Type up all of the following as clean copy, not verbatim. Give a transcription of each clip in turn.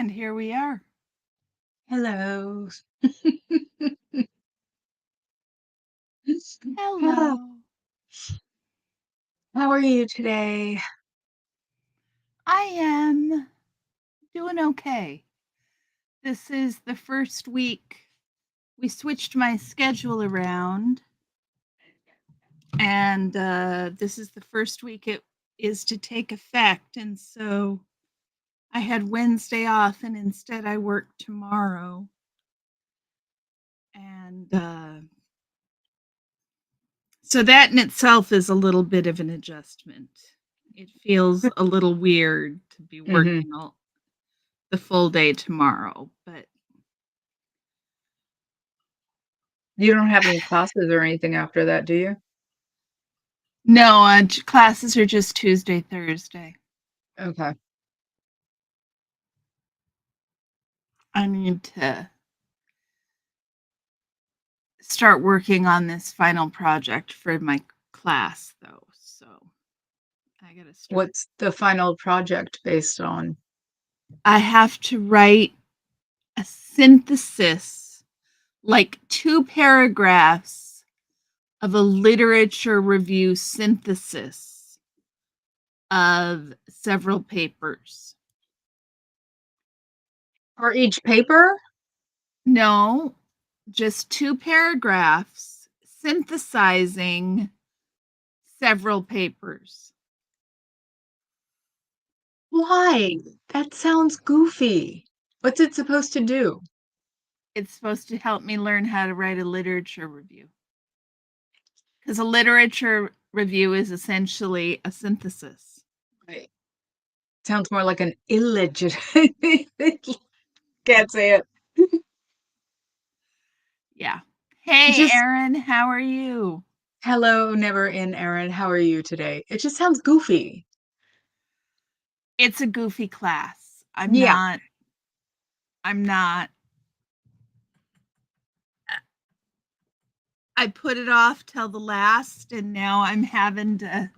And here we are. Hello. Ah, Hello. how are you today? I am doing okay. This is the first week we switched my schedule around, and this is the first week it is to take effect. And so I had Wednesday off, and instead I work tomorrow. And so that in itself is a little bit of an adjustment. It feels a little weird to be Hmm. working all the full day tomorrow, but You don't have any classes or anything after that, do you? no, classes are just Tuesday, Thursday. Okay. I need to start working on this final project for my class, though. So I got to start. What's the final project based on? I have to write a synthesis, like 2 paragraphs of a literature review synthesis of several papers. For each paper? No, just 2 paragraphs synthesizing several papers. Why? That sounds goofy. What's it supposed to do? It's supposed to help me learn how to write a literature review. Because a literature review is essentially a synthesis. Right. Sounds more like an illegitimate. Can't say it. Yeah. Hey, Just Erin, how are you? hello, never in Erin. How are you today? It just sounds goofy. It's a goofy class. Yeah. I'm not. I put it off till the last, and now I'm having to,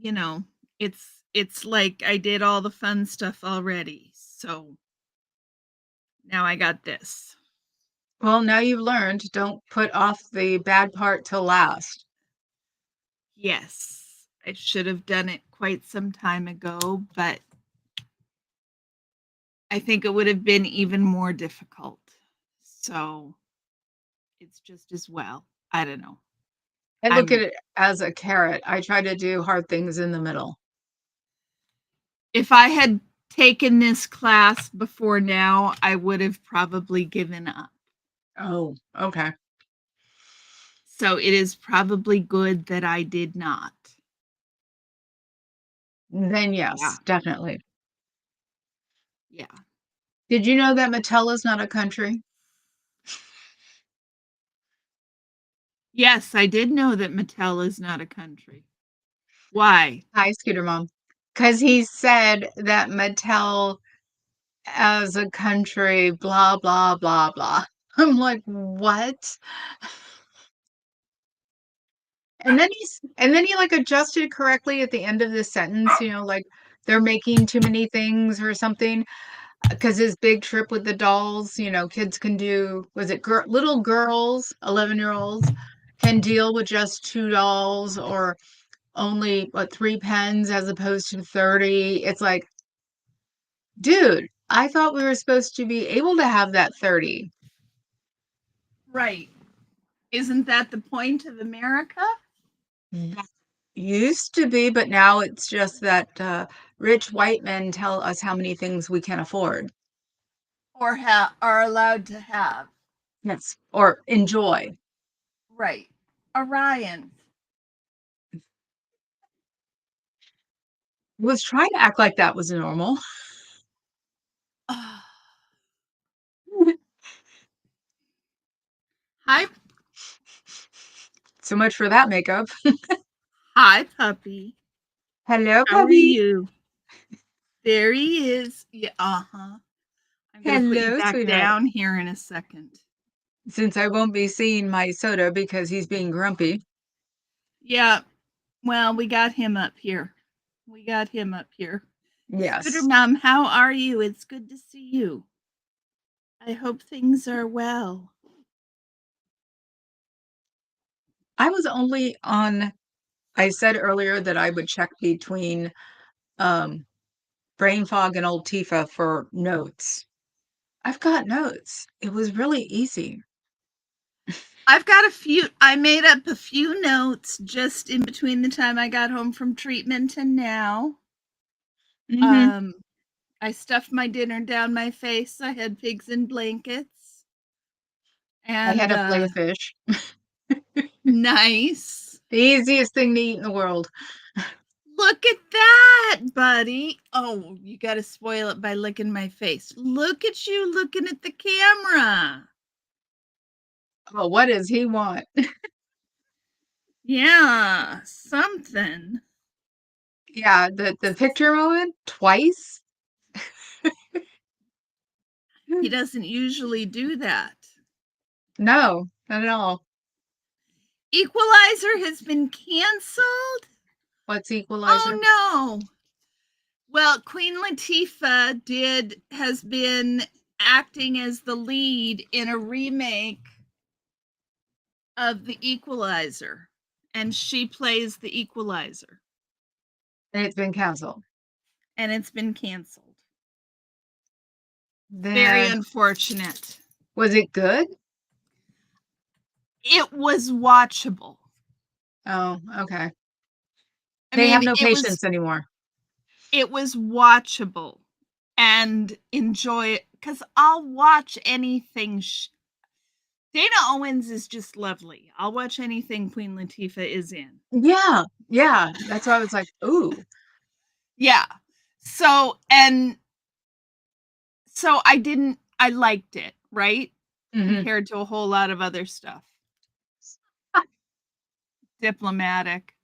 you know, it's like I did all the fun stuff already. So now I got this. Well, now you've learned, don't put off the bad part till last. Yes, I should have done it quite some time ago, but I think it would have been even more difficult. So it's just as well. I don't know. I look at I'm it as a carrot. I try to do hard things in the middle. If I had taken this class before now, I would have probably given up. Oh, okay. So it is probably good that I did not. Then Yeah. yes, definitely. Yeah. Did you know that Mattel is not a country? Yes, I did know that Mattel is not a country. Why? Hi, Scooter Mom. Because he said that Mattel as a country, blah, blah, blah, blah. I'm like, what? And then he like adjusted correctly at the end of the sentence, like they're making too many things or something. Because his big trip with the dolls, kids can do, was it little girls, 11-year-olds, can deal with just 2 dolls or only, 3 pens as opposed to 30. It's like, dude, I thought we were supposed to be able to have that 30. Right. Isn't that the point of America? That used to be, but now it's just that rich white men tell us how many things we can afford. Or are allowed to have? Yes. Or enjoy. Right. Orion. Was trying to act like that was normal. Hi, So much for that makeup. hi, puppy. Hello, How are puppy. you? There he is. Yeah, uh-huh. I'm gonna put you Hello, back sweetheart. down here in a second. Since I won't be seeing my soda because he's being grumpy. Yeah, well, we got him up here. We got him up here. Scooter Yes. Mom, how are you? It's good to see you. I hope things are well. I was only on I said earlier that I would check between um brain fog and Oldtifa for notes. I've got notes. It was really easy. I've got a few, I made up a few notes just in between the time I got home from treatment and now. Hmm. Um, I stuffed my dinner down my face. I had pigs in blankets. I had And a fillet of fish. nice. The easiest thing to eat in the world. Look at that, buddy. Oh, you got to spoil it by licking my face. Look at you looking at the camera. Oh, what does he want? Yeah, something. Yeah, the picture moment twice. He doesn't usually do that. No, not at all. Equalizer has been canceled? What's Equalizer? Oh no. Well, Queen Latifah has been acting as the lead in a remake of The Equalizer, and she plays the Equalizer, And it's been canceled. and it's been canceled. Very Then unfortunate. was it good? It was watchable. Oh, okay. I They have mean, no patience anymore. it was watchable and enjoy it because I'll watch anything. Dana Owens is just lovely. I'll watch anything Queen Latifah is in. Yeah, yeah. That's why I was like, ooh. Yeah. So I liked it, right? Hmm. Compared to a whole lot of other stuff. Diplomatic.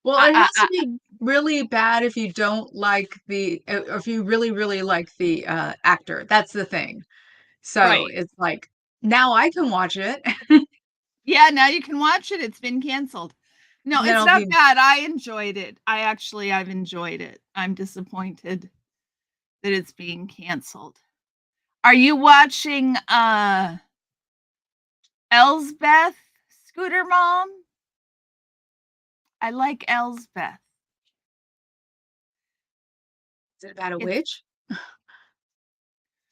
Well, it I, has to be really bad if you don't like if you really, really like the actor. That's the thing. So right. it's like, now I can watch it. Yeah, now you can watch it. It's been canceled. No, And then it's I'll not be, bad. I've enjoyed it. I've enjoyed it. I'm disappointed that it's being canceled. Are you watching Elsbeth, Scooter Mom? I like Elsbeth. is it about a It's witch?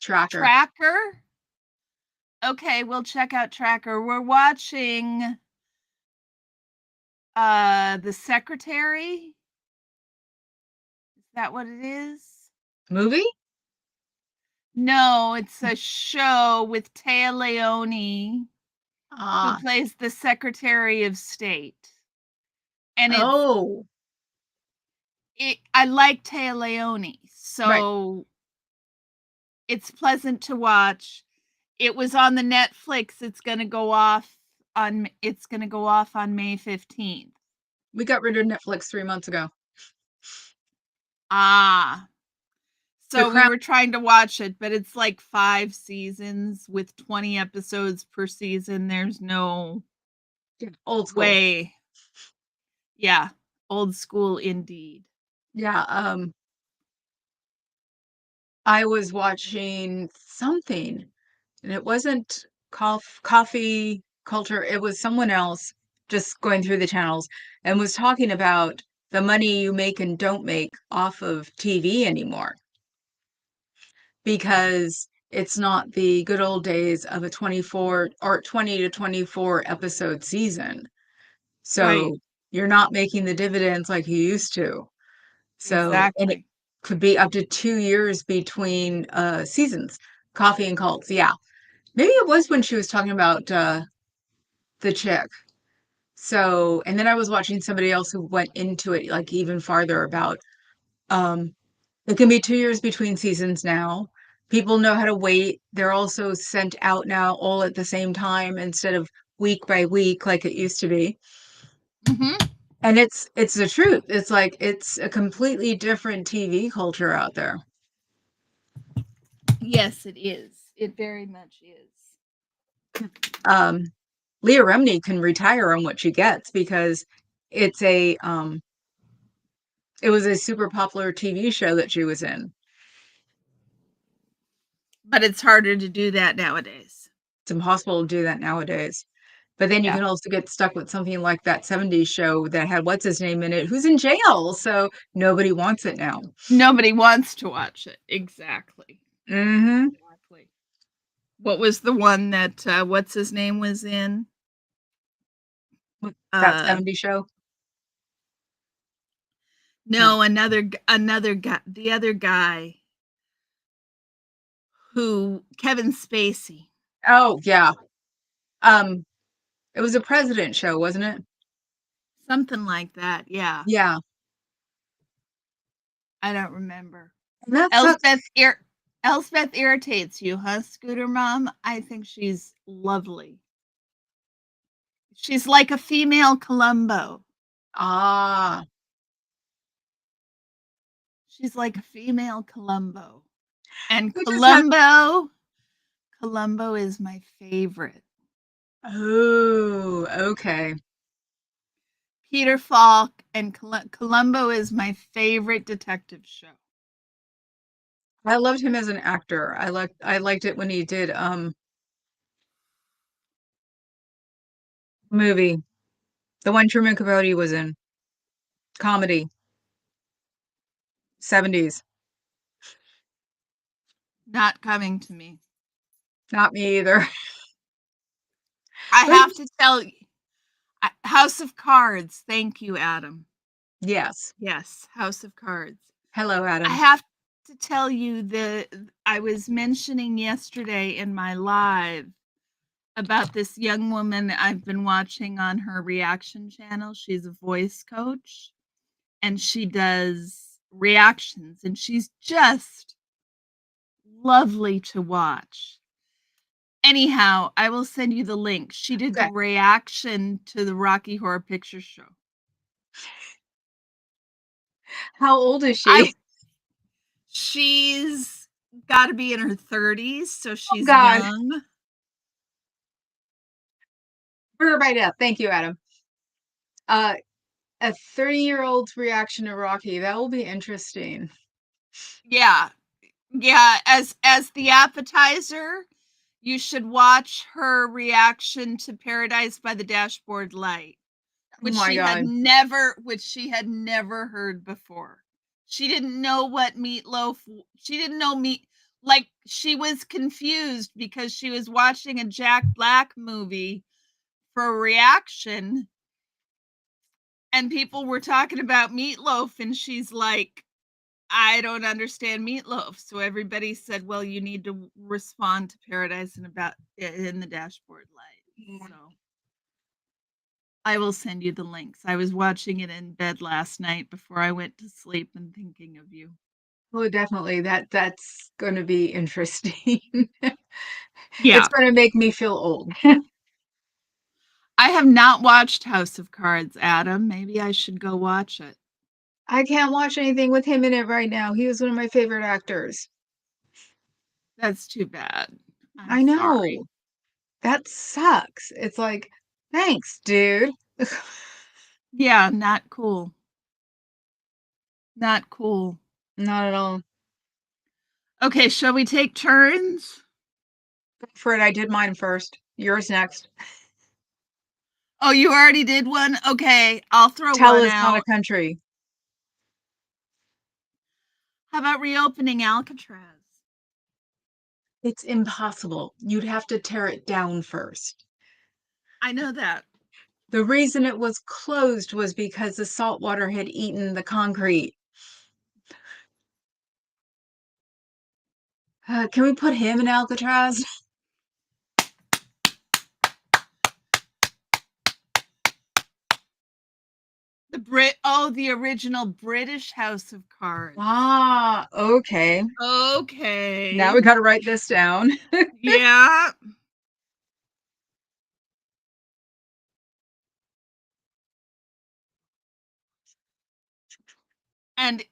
Tracker. Tracker. Okay, we'll check out Tracker. We're watching The Secretary. Is that what it is? Movie? No, it's a show with Taya Leone, who Ah, plays the Secretary of State. And oh, I like Taya Leone, right. so it's pleasant to watch. It was on the Netflix. It's going to go off on May 15th. We got rid of Netflix 3 months ago. Ah. The So we Crown, were trying to watch it, but it's like 5 seasons with 20 episodes per season. There's no old school. way. Yeah, old school indeed. Yeah, I was watching something, and it wasn't coffee culture. It was someone else just going through the channels and was talking about the money you make and don't make off of TV anymore because it's not the good old days of a 24 or 20 to 24 episode season. Right. So you're not making the dividends like you used to. So, and it Exactly. could be up to 2 years between seasons. Coffee and cults, yeah. Maybe it was when she was talking about the chick. So, and then I was watching somebody else who went into it like even farther about um it can be 2 years between seasons now. People know how to wait. They're also sent out now all at the same time instead of week by week like it used to be. Mhm. And it's the truth. It's like it's a completely different TV culture out there. Yes, it is. It very much is. Um, Leah Remini can retire on what she gets because it's a It was a super popular TV show that she was in. But it's harder to do that nowadays. It's impossible to do that nowadays. But then you Yeah. can also get stuck with something like that '70s show that had what's his name in it, who's in jail, so nobody wants it now. Nobody wants to watch it. Exactly. Mhm. Exactly. What was the one that, what's his name was in? That Uh, '70s show? No. no, another guy, the other guy who Kevin Spacey. Oh, yeah. Um, it was a president show, wasn't it? Something like that, yeah. Yeah. I don't remember. And that Elspeth sucks. ir Elspeth irritates you, huh, Scooter Mom? I think she's lovely. She's like a female Columbo. Ah, She's like a female Columbo. And who just had Columbo is my favorite. Oh, okay. Peter Falk and Columbo is my favorite detective show. I loved him as an actor. I liked it when he did, movie, the one Truman Capote was in, comedy, '70s. Not coming to me. Not me either. I But have to tell you, House of Cards. Thank you, Adam. yes. Yes, House of Cards. Hello, I Adam. have to tell you I was mentioning yesterday in my live about this young woman I've been watching on her reaction channel. She's a voice coach and she does reactions and she's just lovely to watch. Anyhow, I will send you the link. She did the Okay. reaction to the Rocky Horror Picture Show. How old is I she? She's got to be in her 30s, so Oh she's god. young. Bring her right up. Thank you, Adam. Uh, a 30-year-old's reaction to Rocky, that will be interesting. Yeah. Yeah, as the appetizer, you should watch her reaction to Paradise by the Dashboard Light, Oh my god. which she had never heard before. She didn't know what meatloaf she didn't know meat like she was confused because she was watching a Jack Black movie for a reaction and people were talking about meatloaf and she's like, I don't understand meatloaf. So everybody said, well, you need to respond to Paradise in the Dashboard Light. So I will send you the links. I was watching it in bed last night before I went to sleep and thinking of you. Oh, definitely. That's gonna be interesting. It's Yeah. gonna make me feel old. I have not watched House of Cards, Adam. Maybe I should go watch it. I can't watch anything with him in it right now. He was one of my favorite actors. That's too bad. I'm I sorry. know. That sucks. It's like, thanks, dude. Yeah, not cool. Not cool. Not at all. Okay, shall we take turns? Fred, I did mine first. Yours next. Oh, you already did one? Okay, I'll throw Tell one is not a out. country. How about reopening Alcatraz? It's impossible. You'd have to tear it down first. I know that. The reason it was closed was because the salt water had eaten the concrete. Can we put him in Alcatraz? The original British House of Cards. Ah, okay. Now we Okay. gotta write this down. Yeah. And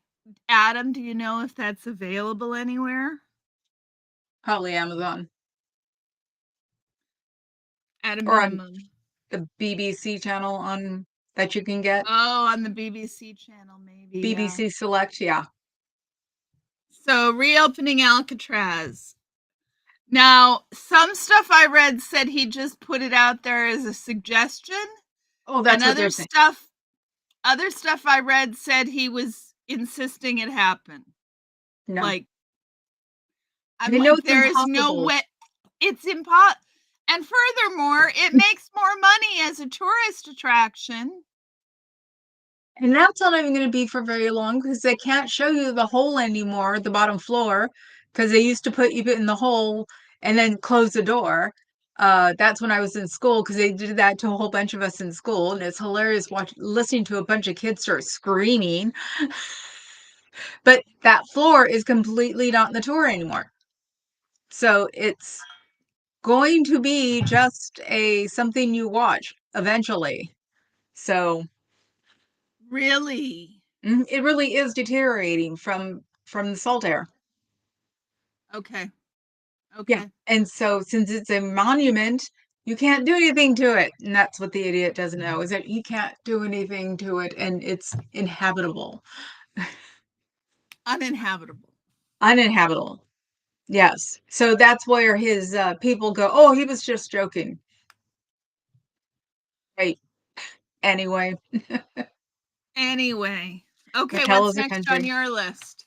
Adam, do you know if that's available anywhere? Probably Amazon At a or on minimum. the BBC channel on that you can get. Oh, on the BBC channel, maybe, yeah. BBC Select, yeah. So, reopening Alcatraz. Now, some stuff I read said he just put it out there as a suggestion, Oh, and that's what they're saying. other stuff I read said he was insisting it happen. No. Like, I'm They know like, it's there is no impossible. way. It's impossible. And furthermore, it makes more money as a tourist attraction. And that's not even going to be for very long because they can't show you the hole anymore, the bottom floor, because they used to put you in the hole and then close the door. That's when I was in school because they did that to a whole bunch of us in school, and it's hilarious listening to a bunch of kids start screaming. But that floor is completely not in the tour anymore. So it's going to be just a something you watch eventually. So Really? it really is deteriorating from the salt air. Okay. Yeah. Okay. And so since it's a monument, you can't do anything to it. And that's what the idiot doesn't know is that you can't do anything to it and it's inhabitable. Uninhabitable. Uninhabitable. Yes. So that's where his people go, oh, he was just joking. Right. Anyway, Anyway. the Okay, hell what's is a next on country. your list?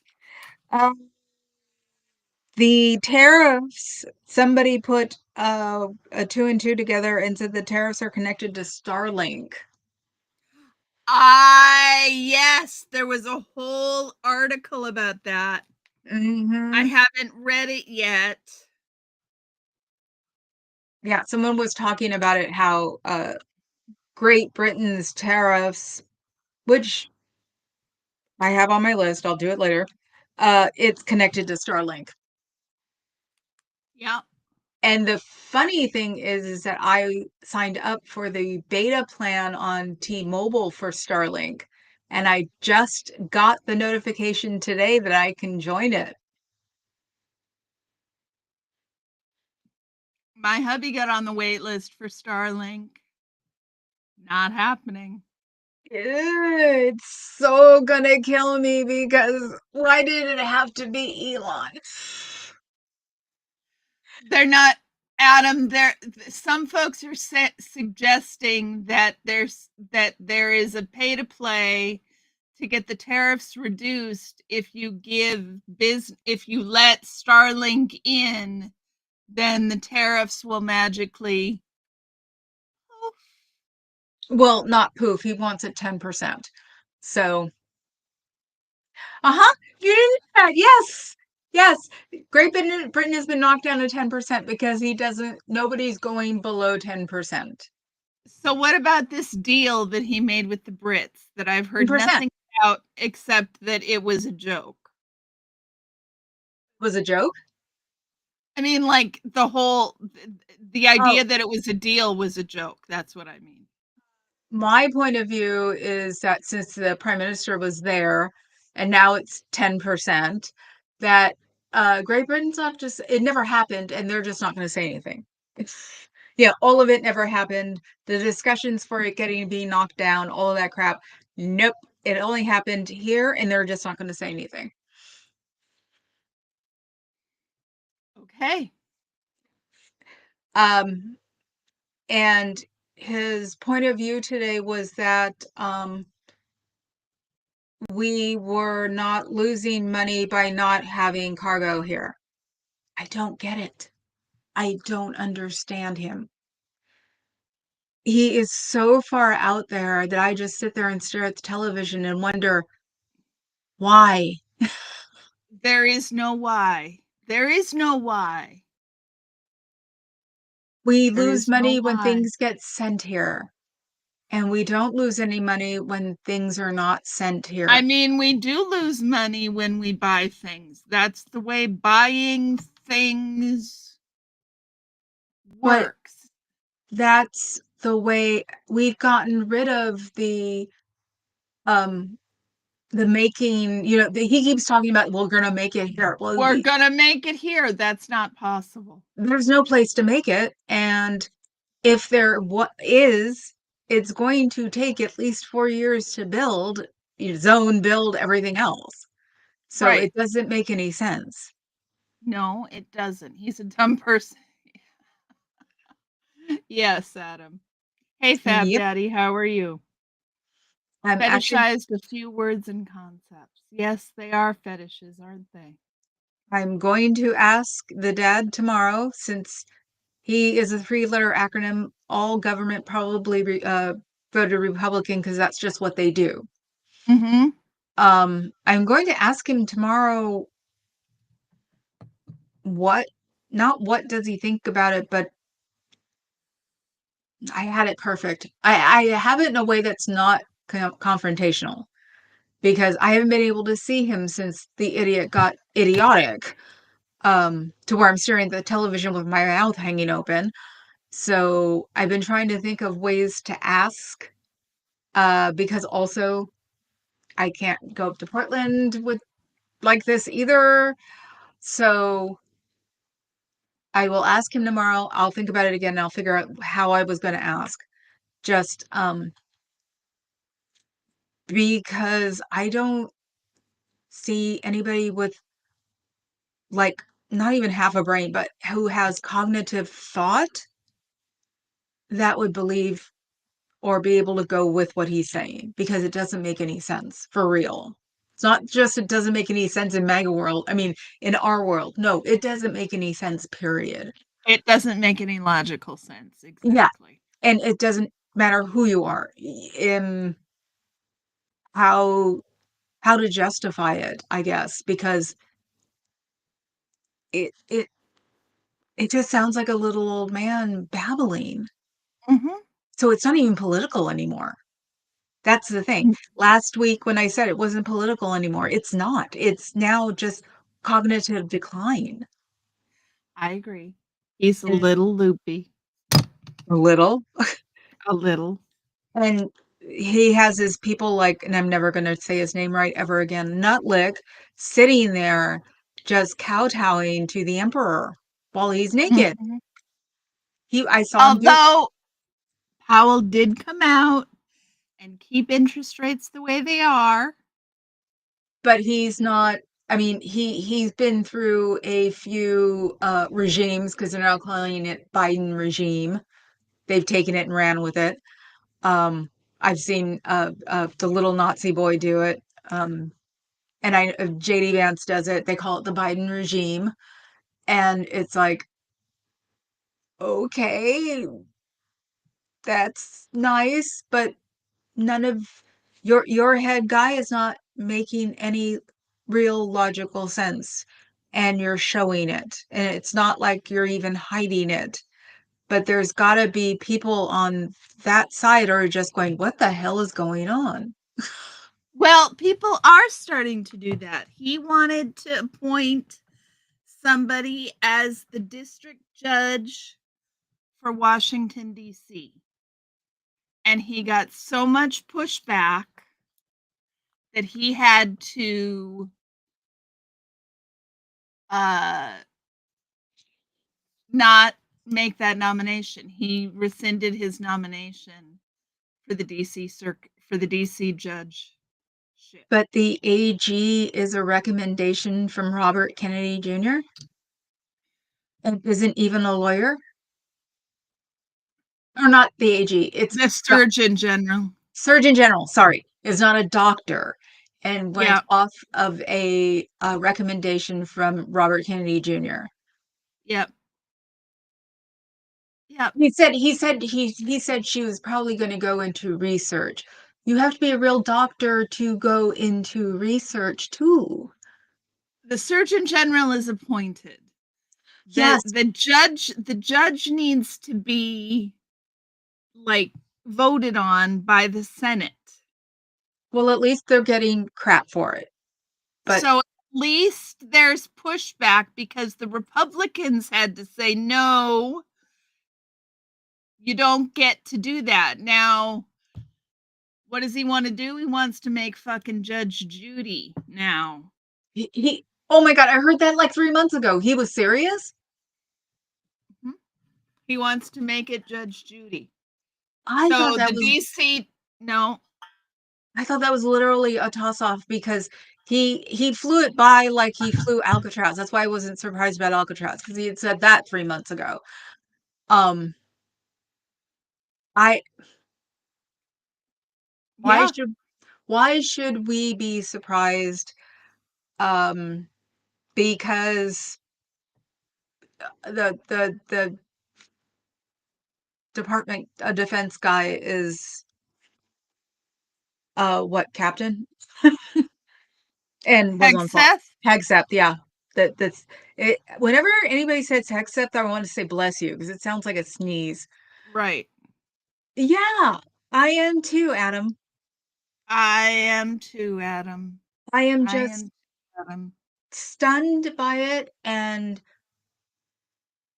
Um, the tariffs, somebody put a two and two together and said the tariffs are connected to Starlink. Yes, there was a whole article about that. I Mm-hmm. haven't read it yet. Yeah, someone was talking about it, how Great Britain's tariffs, which I have on my list, I'll do it later, it's connected to Starlink. Yeah. And the funny thing is that I signed up for the beta plan on T-Mobile for Starlink, and I just got the notification today that I can join it. My hubby got on the wait list for Starlink. Not happening. It's so gonna kill me because why did it have to be Elon? They're not Adam, there some folks are suggesting that there is a pay to play to get the tariffs reduced if you if you let Starlink in, then the tariffs will magically. Well, not poof. He wants it 10%. So, uh-huh. You didn't know that. Yes. Yes. Britain has been knocked down to 10% because nobody's going below 10%. So what about this deal that he made with the Brits that I've heard 10% nothing about except that it was a joke? was a joke. I mean, like the Oh, idea that it was a deal was a joke. That's what I mean. my point of view is that since the prime minister was there and now it's 10%, that Great Britain's not just, it never happened and they're just not going to say anything. Yeah, all of it never happened. The discussions for it being knocked down, all of that crap. Nope. It only happened here and they're just not going to say anything. Okay. Um, and his point of view today was that we were not losing money by not having cargo here. I don't get it. I don't understand him. He is so far out there that I just sit there and stare at the television and wonder why. There is no why. There is no why. We There lose is no money when why. things get sent here, and we don't lose any money when things are not sent I here. mean, we do lose money when we buy things. That's the way buying things But works. that's the way we've gotten rid of um the making, he keeps talking about we're gonna make it here. Well, We're gonna make it here. That's not possible. there's no place to make it, and if there what is, it's going to take at least 4 years to build, zone, build everything else. So Right. it doesn't make any sense. No, it doesn't. He's a dumb person. Yes, Adam. Hey, Fab Yep. Daddy, how are you? I'm actually Fetishized a few words and concepts. Yes, they are fetishes, aren't they? I'm going to ask the dad tomorrow, since he is a three-letter acronym. All government probably voted Republican because that's just what they do. Mhm. I'm going to ask him tomorrow what, not what does he think about it, but I had it perfect. I have it in a way that's not confrontational, because I haven't been able to see him since the idiot got idiotic, to where I'm staring at the television with my mouth hanging open. So I've been trying to think of ways to ask, because also I can't go up to Portland with like this either. So I will ask him tomorrow. I'll think about it again and I'll figure out how I was going to ask. Just because I don't see anybody with, like, not even half a brain, but who has cognitive thought that would believe or be able to go with what he's saying, because it doesn't make any sense for real. It's not just it doesn't make any sense in MAGA world. I mean, in our world. No, it doesn't make any sense, period. It doesn't make any logical sense. Yeah. Exactly. And it doesn't matter who you are, in how to justify it, I guess, because it it it just sounds like a little old man babbling. Mhm. So it's not even political anymore. That's the thing. Last week when I said it wasn't political anymore, it's not. It's now just cognitive decline. I agree. He's a And little loopy. a little. A little. And he has his people like, and I'm never going to say his name right ever again, Nutlick, sitting there just kowtowing to the emperor while he's naked. Mhm. I saw him do, Although Powell did come out and keep interest rates the way they are. but he's not. I mean, he's been through a few regimes, because they're now calling it Biden regime. They've taken it and ran with it. Um, I've seen the little Nazi boy do it. And JD Vance does it. They call it the Biden regime. And it's like, okay, that's nice, but none of your head guy is not making any real logical sense. And you're showing it. And it's not like you're even hiding it. But there's gotta be people on that side are just going, what the hell is going on? Well, people are starting to do that. He wanted to appoint somebody as the district judge for Washington, D.C. And he got so much pushback that he had to uh, not make that nomination. He rescinded his nomination for the DC circuit for the DC judgeship. But the AG is a recommendation from Robert Kennedy Jr. and isn't even a lawyer. Or not the AG, it's The Surgeon General. Surgeon General, sorry, is not a doctor, and went Yeah, off of a recommendation from Robert Kennedy Jr. yep, yep. He said she was probably going to go into research. You have to be a real doctor to go into research too. The Surgeon General is appointed. Yes. The judge needs to be like voted on by the Senate. Well, at least they're getting crap for it. But So at least there's pushback because the Republicans had to say, no, you don't get to do that. Now, what does he want to do? He wants to make fucking Judge Judy now. oh my God, I heard that like 3 months ago. He was serious? Mhm. He wants to make it Judge Judy. I thought So that the was DC, no, I thought that was literally a toss off because he flew it by like he flew Alcatraz. That's why I wasn't surprised about Alcatraz because he had said that 3 months ago. Um, I why yeah, should why should we be surprised? Um, because the Department of Defense guy is what captain and was on Hegseth, Hegseth. Yeah, that's it. Whenever anybody says Hegseth, I want to say bless you because it sounds like a sneeze. right. Yeah, I am too, Adam. I am too, Adam. I am I just am too, Adam. stunned by it and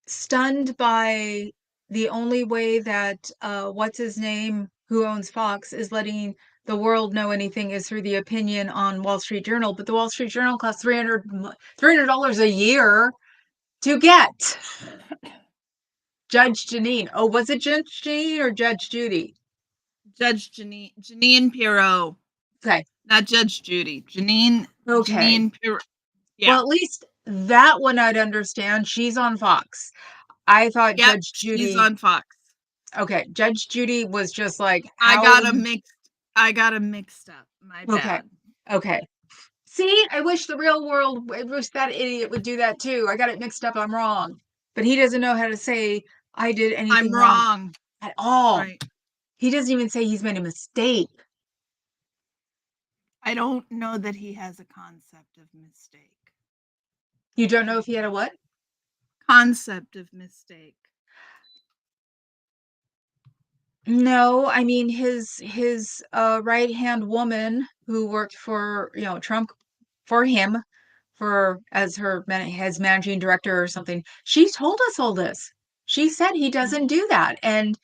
stunned by the only way that what's his name who owns Fox is letting the world know anything is through the opinion on Wall Street Journal, but the Wall Street Journal costs $300 a year to get. Judge Janine. Oh, was it Judge Janine or Judge Judy? Judge Janine Pirro, Okay. not Judge Judy. Okay. Janine Pirro. Well, Yeah. at least that one I'd understand. She's on Fox. I thought Yep, Judge she's Judy, on Fox. okay, Judge Judy was just like, I how got would, a mixed I got 'em mixed up. My okay, bad. okay. See, I wish the real world, I wish that idiot would do that too. I got it mixed up. I'm wrong. But he doesn't know how to say I did I'm anything wrong wrong. at all. Right. He doesn't even say he's made a mistake. I don't know that he has a concept of mistake. You don't know if he had a what? Concept of mistake. No, I mean his right-hand woman who worked for, Trump for him for as his managing director or something. She told us all this. She said he doesn't do that and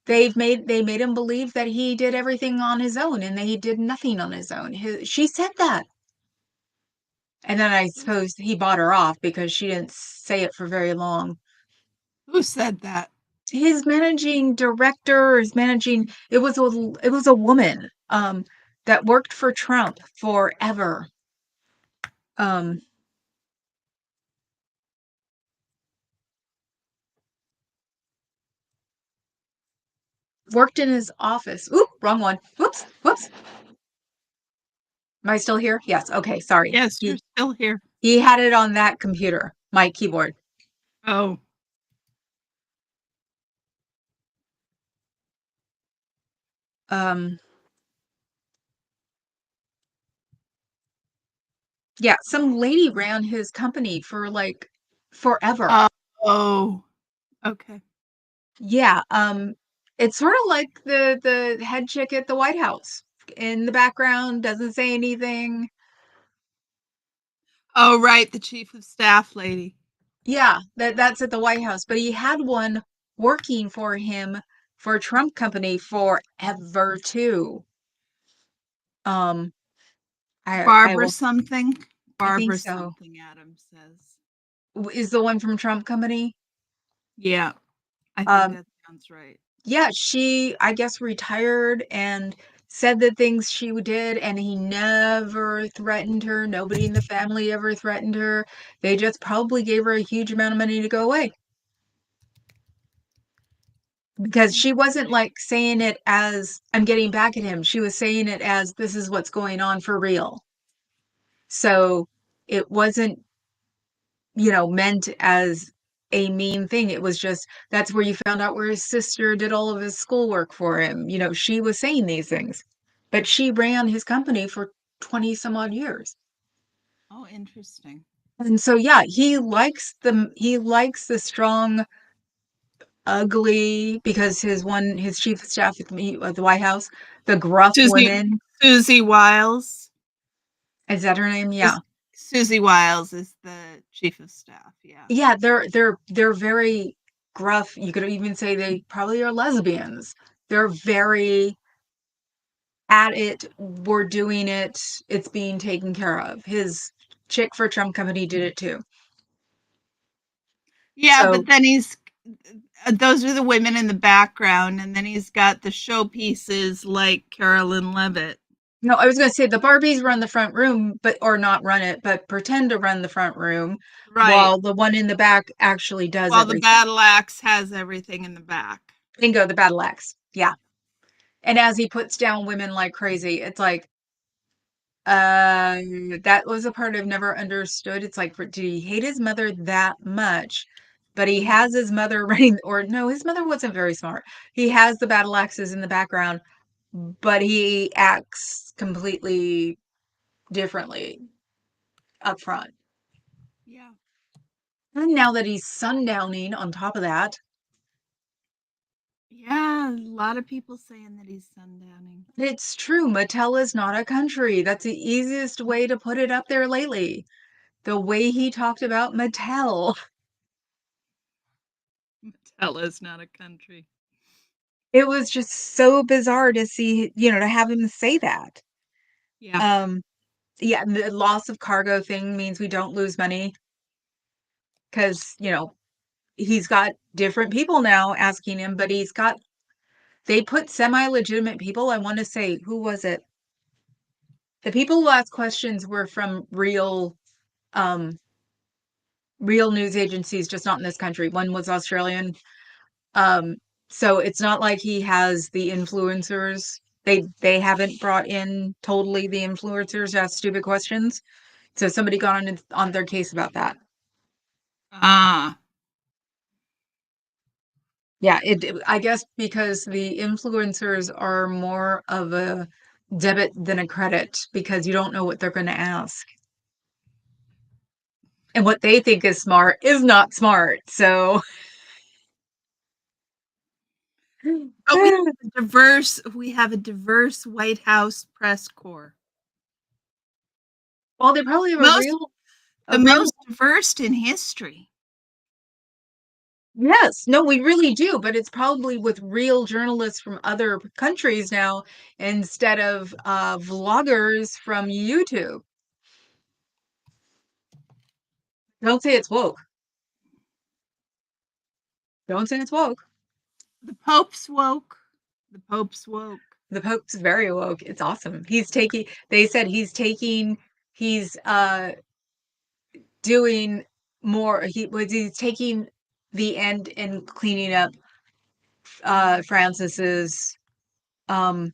they made him believe that he did everything on his own and that he did nothing on his own. She said that. And then I Who suppose he bought her off because she didn't say it for very long. who said that? His managing director, his managing it was a woman that worked for Trump forever. Um Worked in his office. Oop, wrong one. Whoops, whoops. Am I still here? Yes. Okay, sorry. Yes, you're still here. He had it on that computer, my keyboard. Oh, Um yeah, some lady ran his company for like forever. uh, oh, okay. Yeah, it's sort of like the head chick at the White House. In the background, doesn't say anything. Oh, right, the chief of staff lady. Yeah, that's at the White House, but he had one working for him for a Trump company forever too. Um, I Barbara will. something. I think Barbara so. something, Adam says. Is the one from Trump company? Yeah, I think Um, that sounds right. yeah, she I guess retired and said the things she did, and he never threatened her. Nobody in the family ever threatened her. They just probably gave her a huge amount of money to go away. Because she wasn't Interesting. like saying it as I'm getting back at him. She was saying it as this is what's going on for real. So it wasn't, meant as a mean thing. It was just that's where you found out where his sister did all of his schoolwork for him. She was saying these things. But she ran his company for 20 some odd years. Oh, interesting. And so yeah, he likes the strong ugly because his chief of staff at the White House, the gruff Susie women. Susie Wiles. Is that her name? Yeah. Is Susie Wiles is the chief of staff. Yeah. Yeah, they're very gruff. You could even say they probably are lesbians. They're very at it. We're doing it. It's being taken care of. His chick for Trump company did it too. Yeah, So but then those are the women in the background, and then he's got the showpieces like Carolyn Levitt. No, I was gonna say the Barbies run the front room, but or not run it, but pretend to run the front room, Right. while the one in the back actually does While the everything. battle axe has everything in the back. Bingo, the battle axe. Yeah. And as he puts down women like crazy, it's like, uh, that was a part I've never understood. It's like, did he hate his mother that much? But he has his mother running, or no, his mother wasn't very smart. He has the battle axes in the background, but he acts completely differently up front. Yeah. And now that he's sundowning on top of that, Yeah, a lot of people saying that he's sundowning. it's true. Mattel is not a country. That's the easiest way to put it up there lately. The way he talked about Mattel. Mattel is not a country. It was just so bizarre to see, to have him say that. Yeah. Um, yeah, and the loss of cargo thing means we don't lose money because, he's got different people now asking him, but they put semi-legitimate people. I want to say, who was it? The people who asked questions were from um, real news agencies, just not in this country. One was Australian. Um, so it's not like he has the influencers. They haven't brought in totally the influencers to ask stupid questions. So somebody got on their case about that. Ah. Yeah, I guess because the influencers are more of a debit than a credit because you don't know what they're going to ask. And what they think is smart is not smart. So But we have a diverse White House press corps. well, they probably have Most a the real most diverse in history. yes, no, we really do, but it's probably with real journalists from other countries now instead of vloggers from YouTube. Don't say it's woke. Don't say it's woke. The Pope's woke. The Pope's woke. The Pope's very woke. It's awesome. They said he's doing more. He's taking the end and cleaning up Francis's um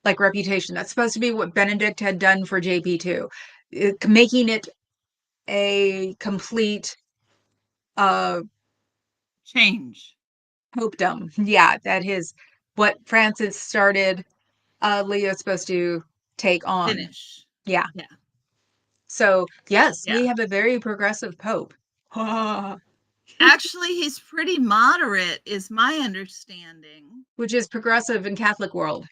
like reputation. That's supposed to be what Benedict had done for JP2, making it a complete uh Change. popedom. Yeah, that is what Francis started. Leo's supposed to take on. Finish. Yeah. Yeah. So yes, Yeah. we have a very progressive pope. Actually, he's pretty moderate, is my understanding, Which is progressive in Catholic world.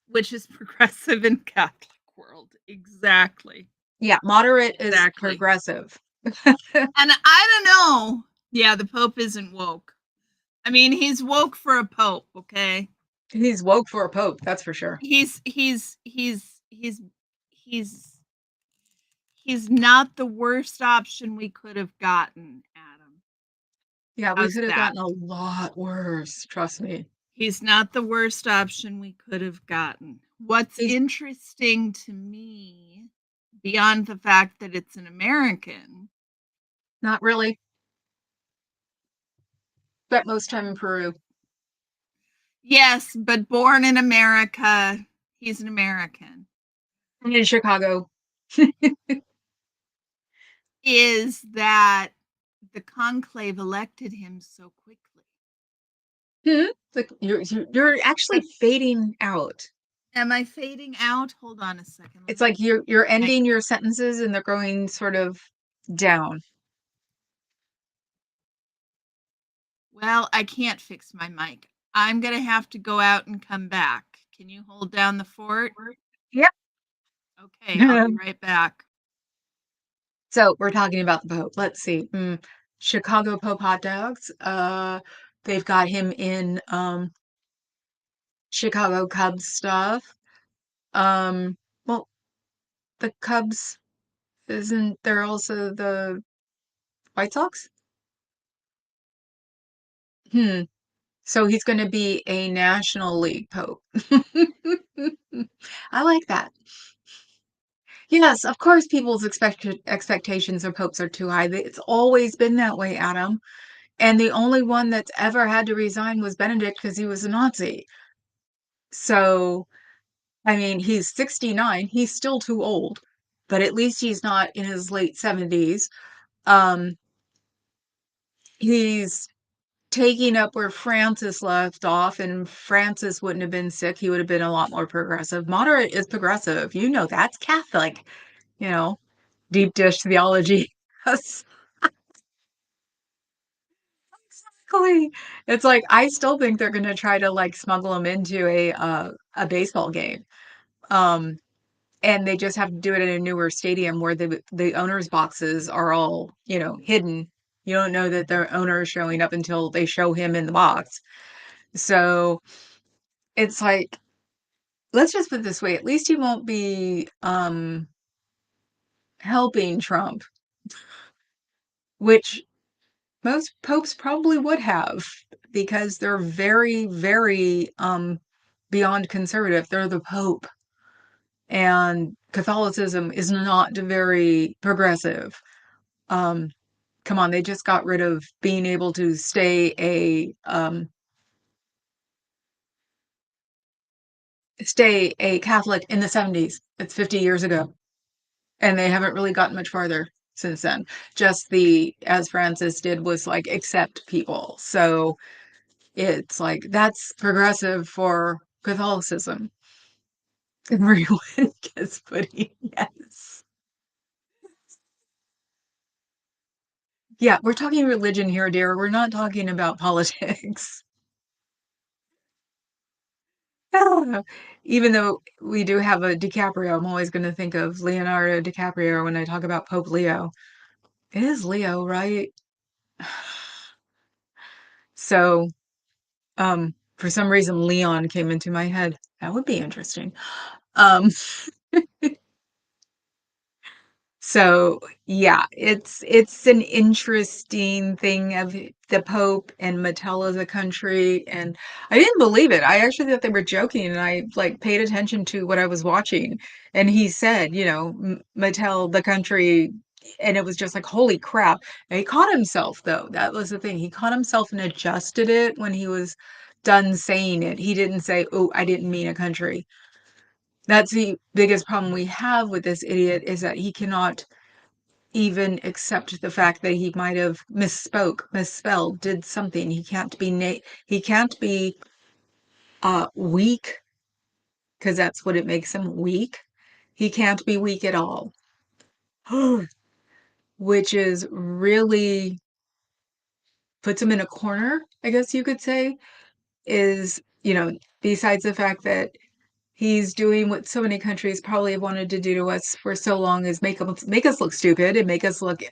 which is progressive in Catholic world. Exactly. Yeah, moderate is Exactly. progressive. And I don't know. Yeah, the Pope isn't woke. I mean, he's woke for a Pope, okay? He's woke for a pope, that's for sure. He's he's not the worst option we could have gotten, Adam. Yeah, we How's could have that? gotten a lot worse, trust me. He's not the worst option we could have gotten. What's He's interesting to me, beyond the fact that it's an American, not really. Spent most time in Peru. yes, but born in America, he's an American, And in Chicago. is that the conclave elected him so quickly. Hmm? Like you're actually fading out. Am I fading out? Hold on a second. Let It's me like you're I, ending your sentences and they're going sort of down. well, I can't fix my mic. I'm going to have to go out and come back. Can you hold down the fort? Yep. Okay, I'll be right back. So we're talking about the Pope. Let's see. Chicago Pope hot dogs. They've got him in Chicago Cubs stuff. Well, the Cubs isn't there also the White Sox? Hmm. So he's going to be a National League Pope. I like that. Yes, of course, people's expectations of popes are too high. It's always been that way, Adam. And the only one that's ever had to resign was Benedict because he was a Nazi. So, I mean, he's 69. He's still too old, but at least he's not in his late 70s. Um, he's taking up where Francis left off, and Francis wouldn't have been sick. He would have been a lot more progressive. Moderate is progressive. You know, that's Catholic, you know, deep dish theology. Exactly. It's like I still think they're gonna try to like smuggle him into a baseball game. Um, and they just have to do it in a newer stadium where the owners' boxes are all, you know, hidden. You don't know that the owner is showing up until they show him in the box. So it's like, let's just put it this way, at least he won't be helping Trump, which most popes probably would have because they're very, very beyond conservative. They're the Pope, and Catholicism is not very progressive. Um, come on, they just got rid of being able to stay a Catholic in the 70s. It's 50 years ago, and they haven't really gotten much farther since then. Just the, as Francis did, was like accept people. So it's like that's progressive for Catholicism. Everyone gets putting yes. Yeah, we're talking religion here, dear. We're not talking about politics. Even though we do have a DiCaprio, I'm always going to think of Leonardo DiCaprio when I talk about Pope Leo. It is Leo, right? So, for some reason, Leon came into my head. That would be interesting. Um, So yeah, it's an interesting thing of the Pope and Mattel as a country, and I didn't believe it. I actually thought they were joking, and I like paid attention to what I was watching, and he said, you know, Mattel, the country, and it was just like, holy crap. And he caught himself though. That was the thing. He caught himself and adjusted it when he was done saying it. He didn't say, "Oh, I didn't mean a country." That's the biggest problem we have with this idiot is that he cannot even accept the fact that he might have misspoke, misspelled, did something. He can't be weak because that's what it makes him weak. He can't be weak at all, which is really puts him in a corner, I guess you could say, is, you know, besides the fact that he's doing what so many countries probably have wanted to do to us for so long is make us look stupid and make us look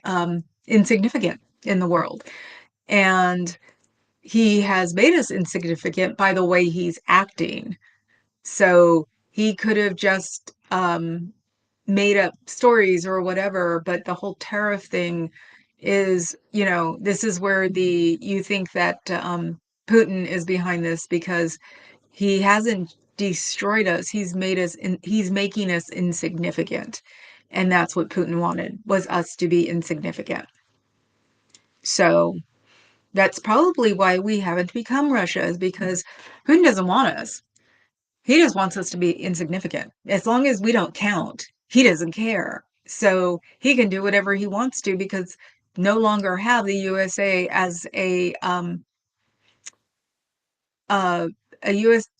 insignificant in the world. And he has made us insignificant by the way he's acting. So he could have just made up stories or whatever, but the whole tariff thing is, you know, this is where the you think that Putin is behind this because he hasn't destroyed us. He's making us insignificant. And that's what Putin wanted, was us to be insignificant. So that's probably why we haven't become Russia, is because Putin doesn't want us. He just wants us to be insignificant. As long as we don't count, he doesn't care. So he can do whatever he wants to because no longer have the USA as uh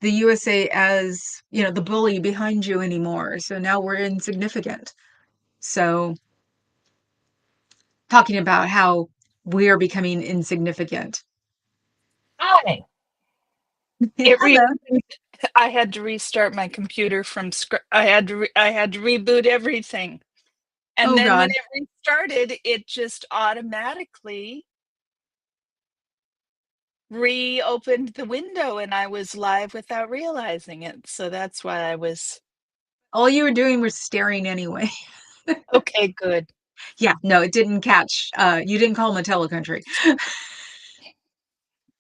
the USA as, you know, the bully behind you anymore. So now we're insignificant. So talking about how we are becoming insignificant. Hi. It Hello. reopened. I had to restart my computer from scratch. I had to reboot everything. And Oh then when God. it restarted, it just automatically reopened the window and I was live without realizing it. So that's why I was All you were doing was staring anyway. okay, good. Yeah, no, it didn't catch. You didn't call Mattel a country.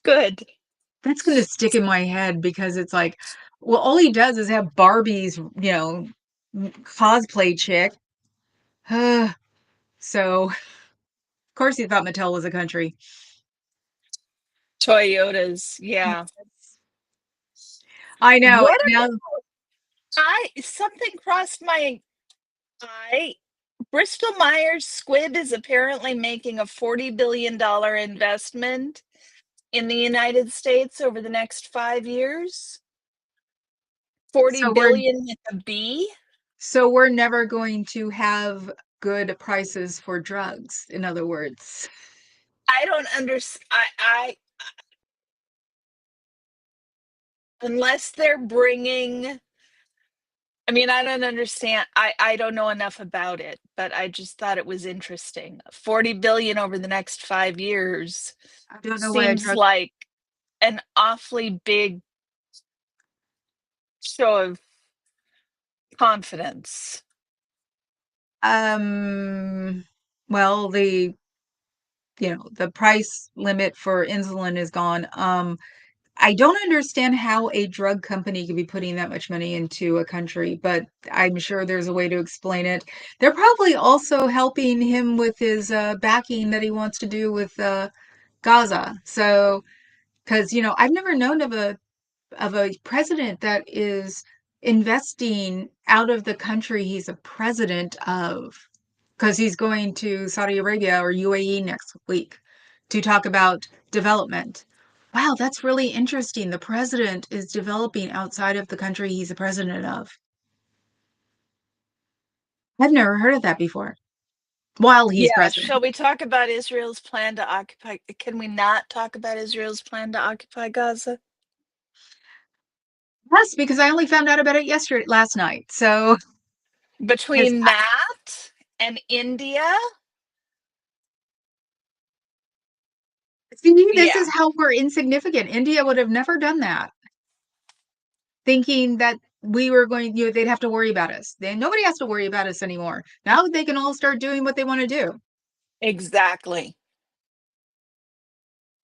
Good. That's gonna stick in my head because it's like, well, all he does is have Barbie's, cosplay chick. So, of course, he thought Mattel was a country. Toyotas, yeah. I know. What And now, something crossed my eye. Bristol Myers Squibb is apparently making a $40 billion investment in the United States over the next 5 years. 40 so we're billion with a B? so we're never going to have good prices for drugs, in other words. I don't understand. I unless they're bringing. I mean, I don't understand. I don't know enough about it, but I just thought it was interesting. 40 billion over the next 5 years I don't know why a seems drug like an awfully big show of confidence. um well, the price limit for insulin is gone. I don't understand how a drug company could be putting that much money into a country, but I'm sure there's a way to explain it. They're probably also helping him with his backing that he wants to do with Gaza. So, because I've never known of a president that is investing out of the country he's a president of, because he's going to Saudi Arabia or UAE next week to talk about development. Wow, that's really interesting. The president is developing outside of the country he's the president of. I've never heard of that before. While he's Yeah, president. shall we talk about Israel's plan to occupy? Can we not talk about Israel's plan to occupy Gaza? Yes, because I only found out about it last night. So, because Between that and India? see, this Yeah, is how we're insignificant. India would have never done that, thinking that we were they'd have to worry about us. Then nobody has to worry about us anymore. Now they can all start doing what they want to do. exactly.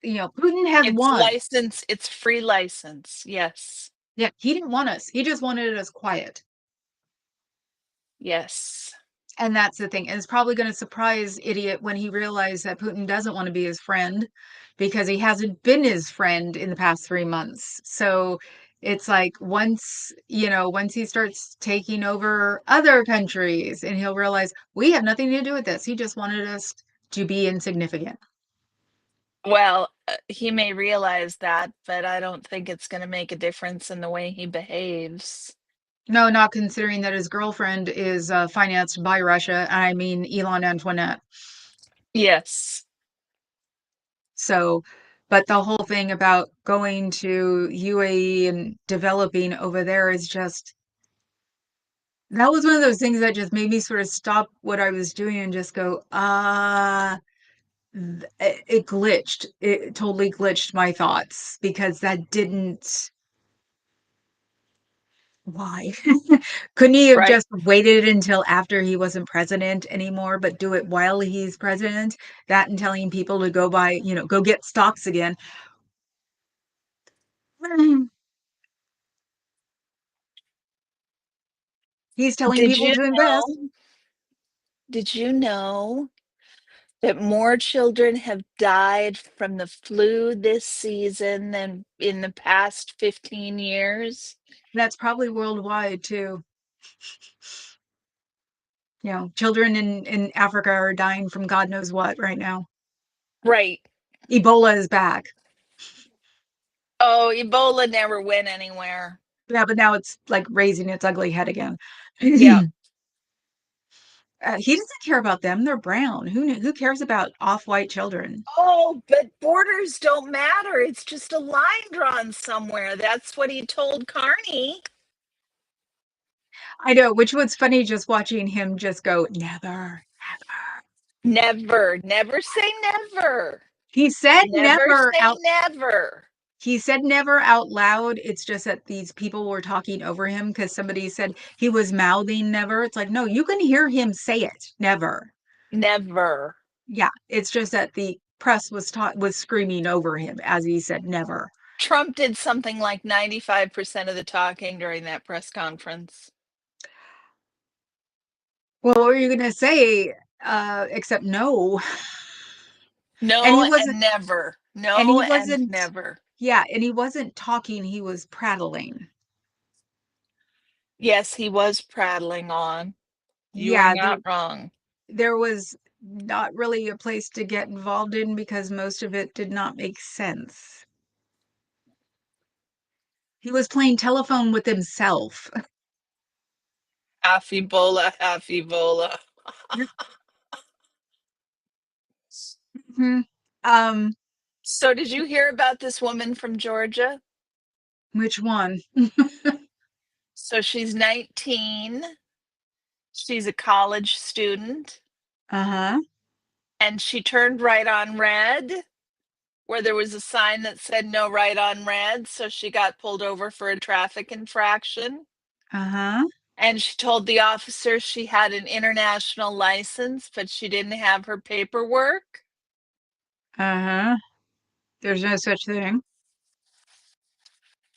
Putin has It's won. license, it's free license. Yes. Yeah, he didn't want us. He just wanted us quiet. Yes. And that's the thing. And it's probably going to surprise idiot when he realizes that Putin doesn't want to be his friend because he hasn't been his friend in the past 3 months. So it's like once he starts taking over other countries and he'll realize we have nothing to do with this. He just wanted us to be insignificant. Well, he may realize that, but I don't think it's going to make a difference in the way he behaves. No, not considering that his girlfriend is financed by Russia. I mean, Elon Antoinette. Yes. So, but the whole thing about going to UAE and developing over there is just, that was one of those things that just made me sort of stop what I was doing and just go, it glitched. It totally glitched my thoughts because that didn't, why? Couldn't he have Right. just waited until after he wasn't president anymore, but do it while he's president? That and telling people to go buy, go get stocks again. He's telling Did people you to invest. know? Did you know that more children have died from the flu this season than in the past 15 years? That's probably worldwide too. Children in Africa are dying from God knows what right now. Right. Ebola is back. Oh, Ebola never went anywhere. Yeah, but now it's like raising its ugly head again. Yeah. He doesn't care about them. They're brown. Who cares about off-white children? Oh, but borders don't matter. It's just a line drawn somewhere. That's what he told Carney. I know, which was funny just watching him just go, never. Never, never say never. He said Never never say out never. he said never out loud. It's just that these people were talking over him because somebody said he was mouthing never. It's like, no, you can hear him say it, never. Never. Yeah, it's just that the press was screaming over him as he said never. Trump did something like 95% of the talking during that press conference. Well, what were you gonna say? Except no. And he No wasn't and never. and he No and wasn't never. yeah, and he wasn't talking, he was prattling. Yes, he was prattling on. You are Yeah, not wrong. there was not really a place to get involved in because most of it did not make sense. He was playing telephone with himself. Half Ebola, half Ebola. Mhm. Um, So did you hear about this woman from Georgia? which one? So she's 19. She's a college student, Uh-huh. and she turned right on red where there was a sign that said no right on red. So she got pulled over for a traffic infraction. Uh-huh. And she told the officer she had an international license, but she didn't have her paperwork. Uh-huh. There's no such thing.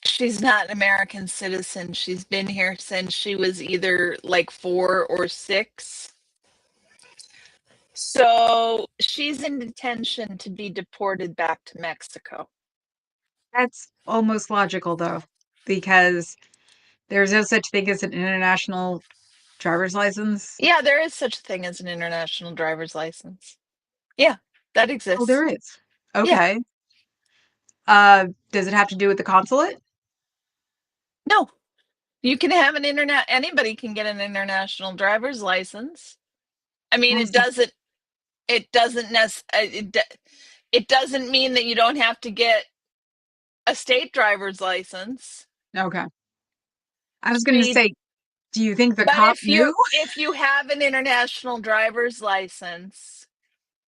She's not an American citizen. She's been here since she was either like 4 or 6. So she's in detention to be deported back to Mexico. That's almost logical though, because there's no such thing as an international driver's license. Yeah, there is such a thing as an international driver's license. Yeah, that Oh, exists. there is. Yeah. Okay. Does it have to do with the consulate? No, you can have an internet. Anybody can get an international driver's license. I mean, Yes. it doesn't it doesn't mean that you don't have to get a state driver's license. Okay. I was So going to say, do you think the but cop knew? if you have an international driver's license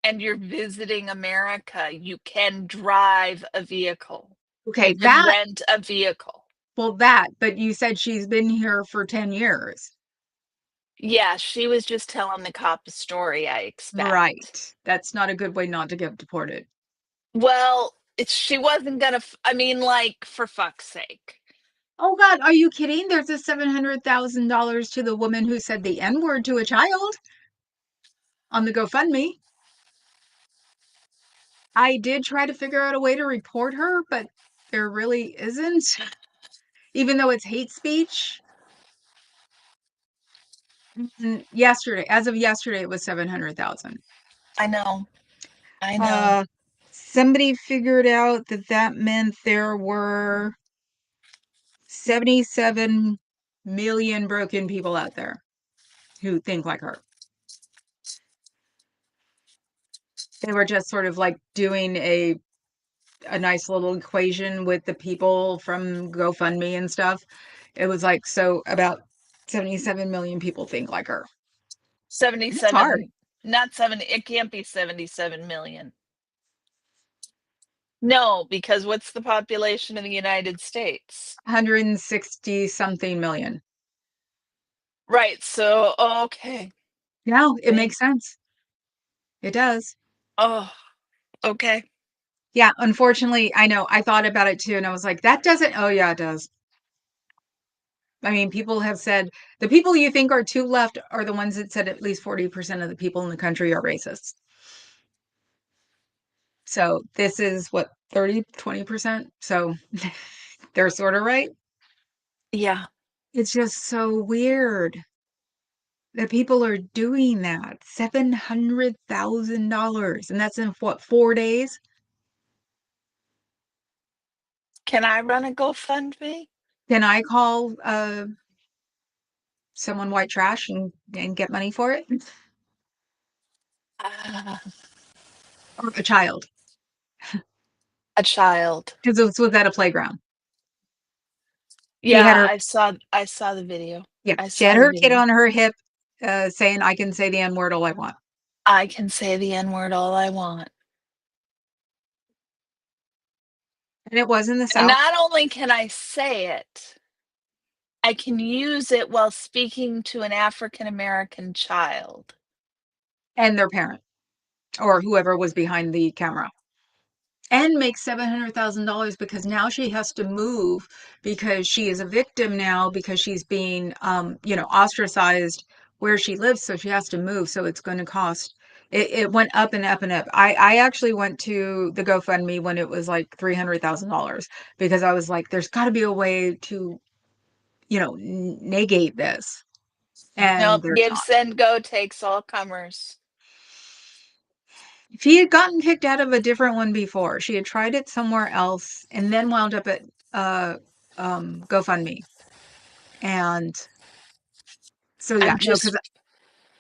and you're visiting America, you can drive a vehicle. Okay, You can that, rent a vehicle. but you said she's been here for 10 years. Yeah, she was just telling the cop a story, I expect. Right. That's not a good way not to get deported. Well, she wasn't gonna. I mean, like, for fuck's sake. Oh God, are you kidding? There's a $700,000 to the woman who said the N-word to a child on the GoFundMe. I did try to figure out a way to report her, but there really isn't, even though it's hate speech. Yesterday, as of yesterday, it was 700,000. I know. I know. Uh, somebody figured out that meant there were 77 million broken people out there who think like her. They were just sort of like doing a nice little equation with the people from GoFundMe and stuff. It was like, so about 77 million people think like her. It's hard. 77, not 70. It can't be 77 million. No, because what's the population of the United States? 160 something million. Right. So, okay. Yeah, it Thank. makes sense. It does. Oh, okay. Yeah, unfortunately, I know. I thought about it too, and I was like, that doesn't. Oh, yeah, it does. I mean, people have said the people you think are too left are the ones that said at least 40% of the people in the country are racist. So this is what, 30, 20%? So they're sort of right. Yeah. It's just so weird that people are doing that. $700,000. And that's in what, 4 days? Can I run a GoFundMe? Can I call someone white trash and get money for it? Uh, Or a child? a child. Because it was at a playground. She had Yeah, her, I saw the video. yeah, I she had saw the her kid video. on her hip saying, I can say the N word all I want. I can say the N-word all I want. And it was in the And South not only can I say it, I can use it while speaking to an African American child. and their parent. or whoever was behind the camera, and make $700,000 because now she has to move because she is a victim now because she's being, ostracized where she lives. So she has to move. So it's going to cost. It went up and up and up. I actually went to the GoFundMe when it was like $300,000 because I was like, there's got to be a way to, negate this. And Nope, there's give, not. send, go takes all comers. She had gotten kicked out of a different one before. She had tried it somewhere else and then wound up at uh GoFundMe. And so yeah, I'm no, because just,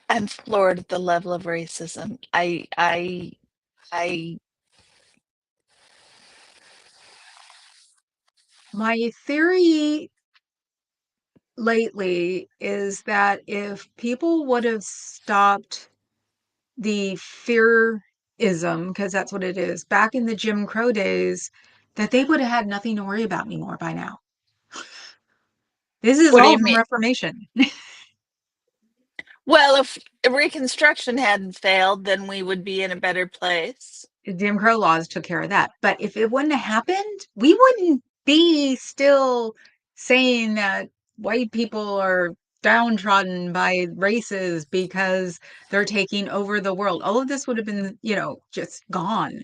I'm floored at the level of racism. I, my theory lately is that if people would have stopped the fearism, because that's what it is, back in the Jim Crow days, that they would have had nothing to worry about anymore by now. This is what do all you from mean? Reformation. Well, if Reconstruction hadn't failed, then we would be in a better place. Jim Crow laws took care of that. But if it wouldn't have happened, we wouldn't be still saying that white people are downtrodden by races because they're taking over the world. All of this would have been, just gone.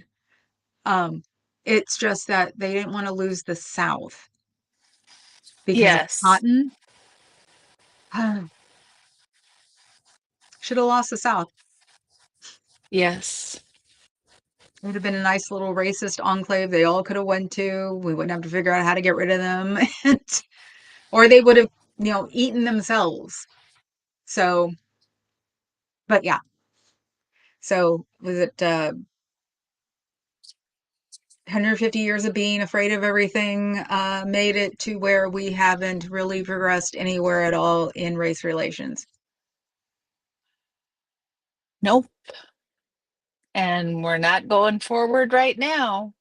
Um, it's just that they didn't want to lose the South because of Yes, cotton. Should have lost the South. yes. It would have been a nice little racist enclave they all could have went to. We wouldn't have to figure out how to get rid of them. Or they would have, eaten themselves. So, but yeah. So was it 150 years of being afraid of everything made it to where we haven't really progressed anywhere at all in race relations? Nope. And we're not going forward right now.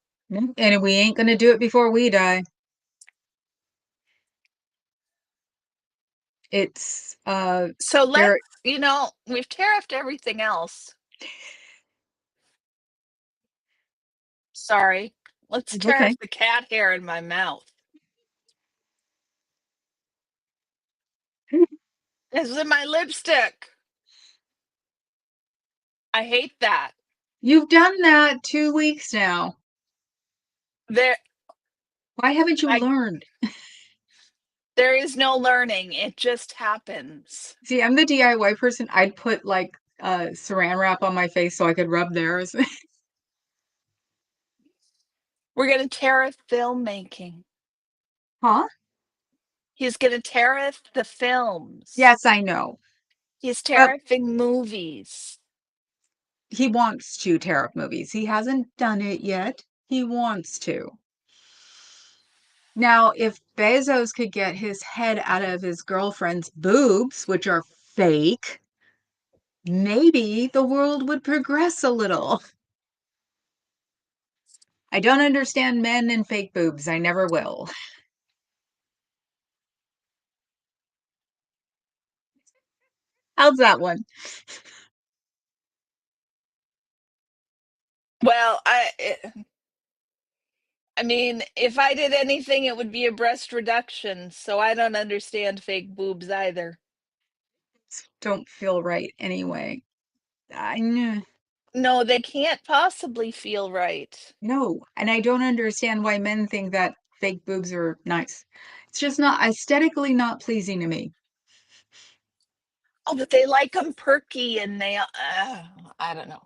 And we ain't going to do it before we die. It's So let's, there. we've tariffed everything else. Sorry. Let's It's okay. tariff the cat hair in my mouth. This is in my lipstick. I hate that. You've done that 2 weeks now. There Why haven't you I learned? there is no learning. It just happens. See, I'm the DIY person. I'd put like saran wrap on my face so I could rub theirs. We're going to tariff filmmaking. Huh? He's going to tariff the films. Yes, I know. He's But tariffing movies. he wants to tariff movies. He hasn't done it yet. He wants to. Now, if Bezos could get his head out of his girlfriend's boobs, which are fake, maybe the world would progress a little. I don't understand men and fake boobs. I never will. How's that one? Well, I mean, if I did anything, it would be a breast reduction. So I don't understand fake boobs either. Don't feel right anyway. I No, they can't possibly feel right. no, and I don't understand why men think that fake boobs are nice. It's just not aesthetically not pleasing to me. Oh, but they like them perky and I don't know.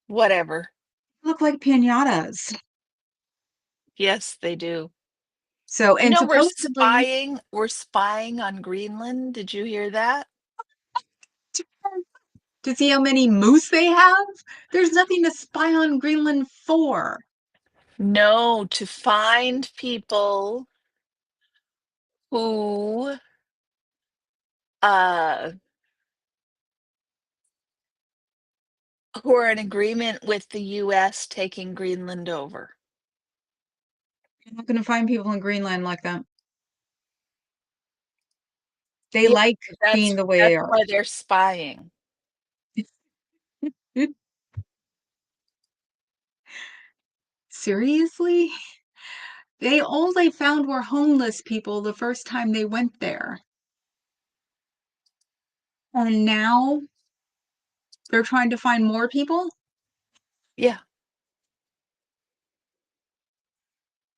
Whatever. Look like pinatas. Yes, they do. So, You and know, supposedly, we're spying on Greenland. Did you hear that? to see how many moose they have, there's nothing to spy on Greenland for. No, to find people who uh who are in agreement with the US taking Greenland over. You're not going to find people in Greenland like that. They Yeah, like being the way they that's are. why they're spying. seriously? All they found were homeless people the first time they went there. And now they're trying to find more people? Yeah.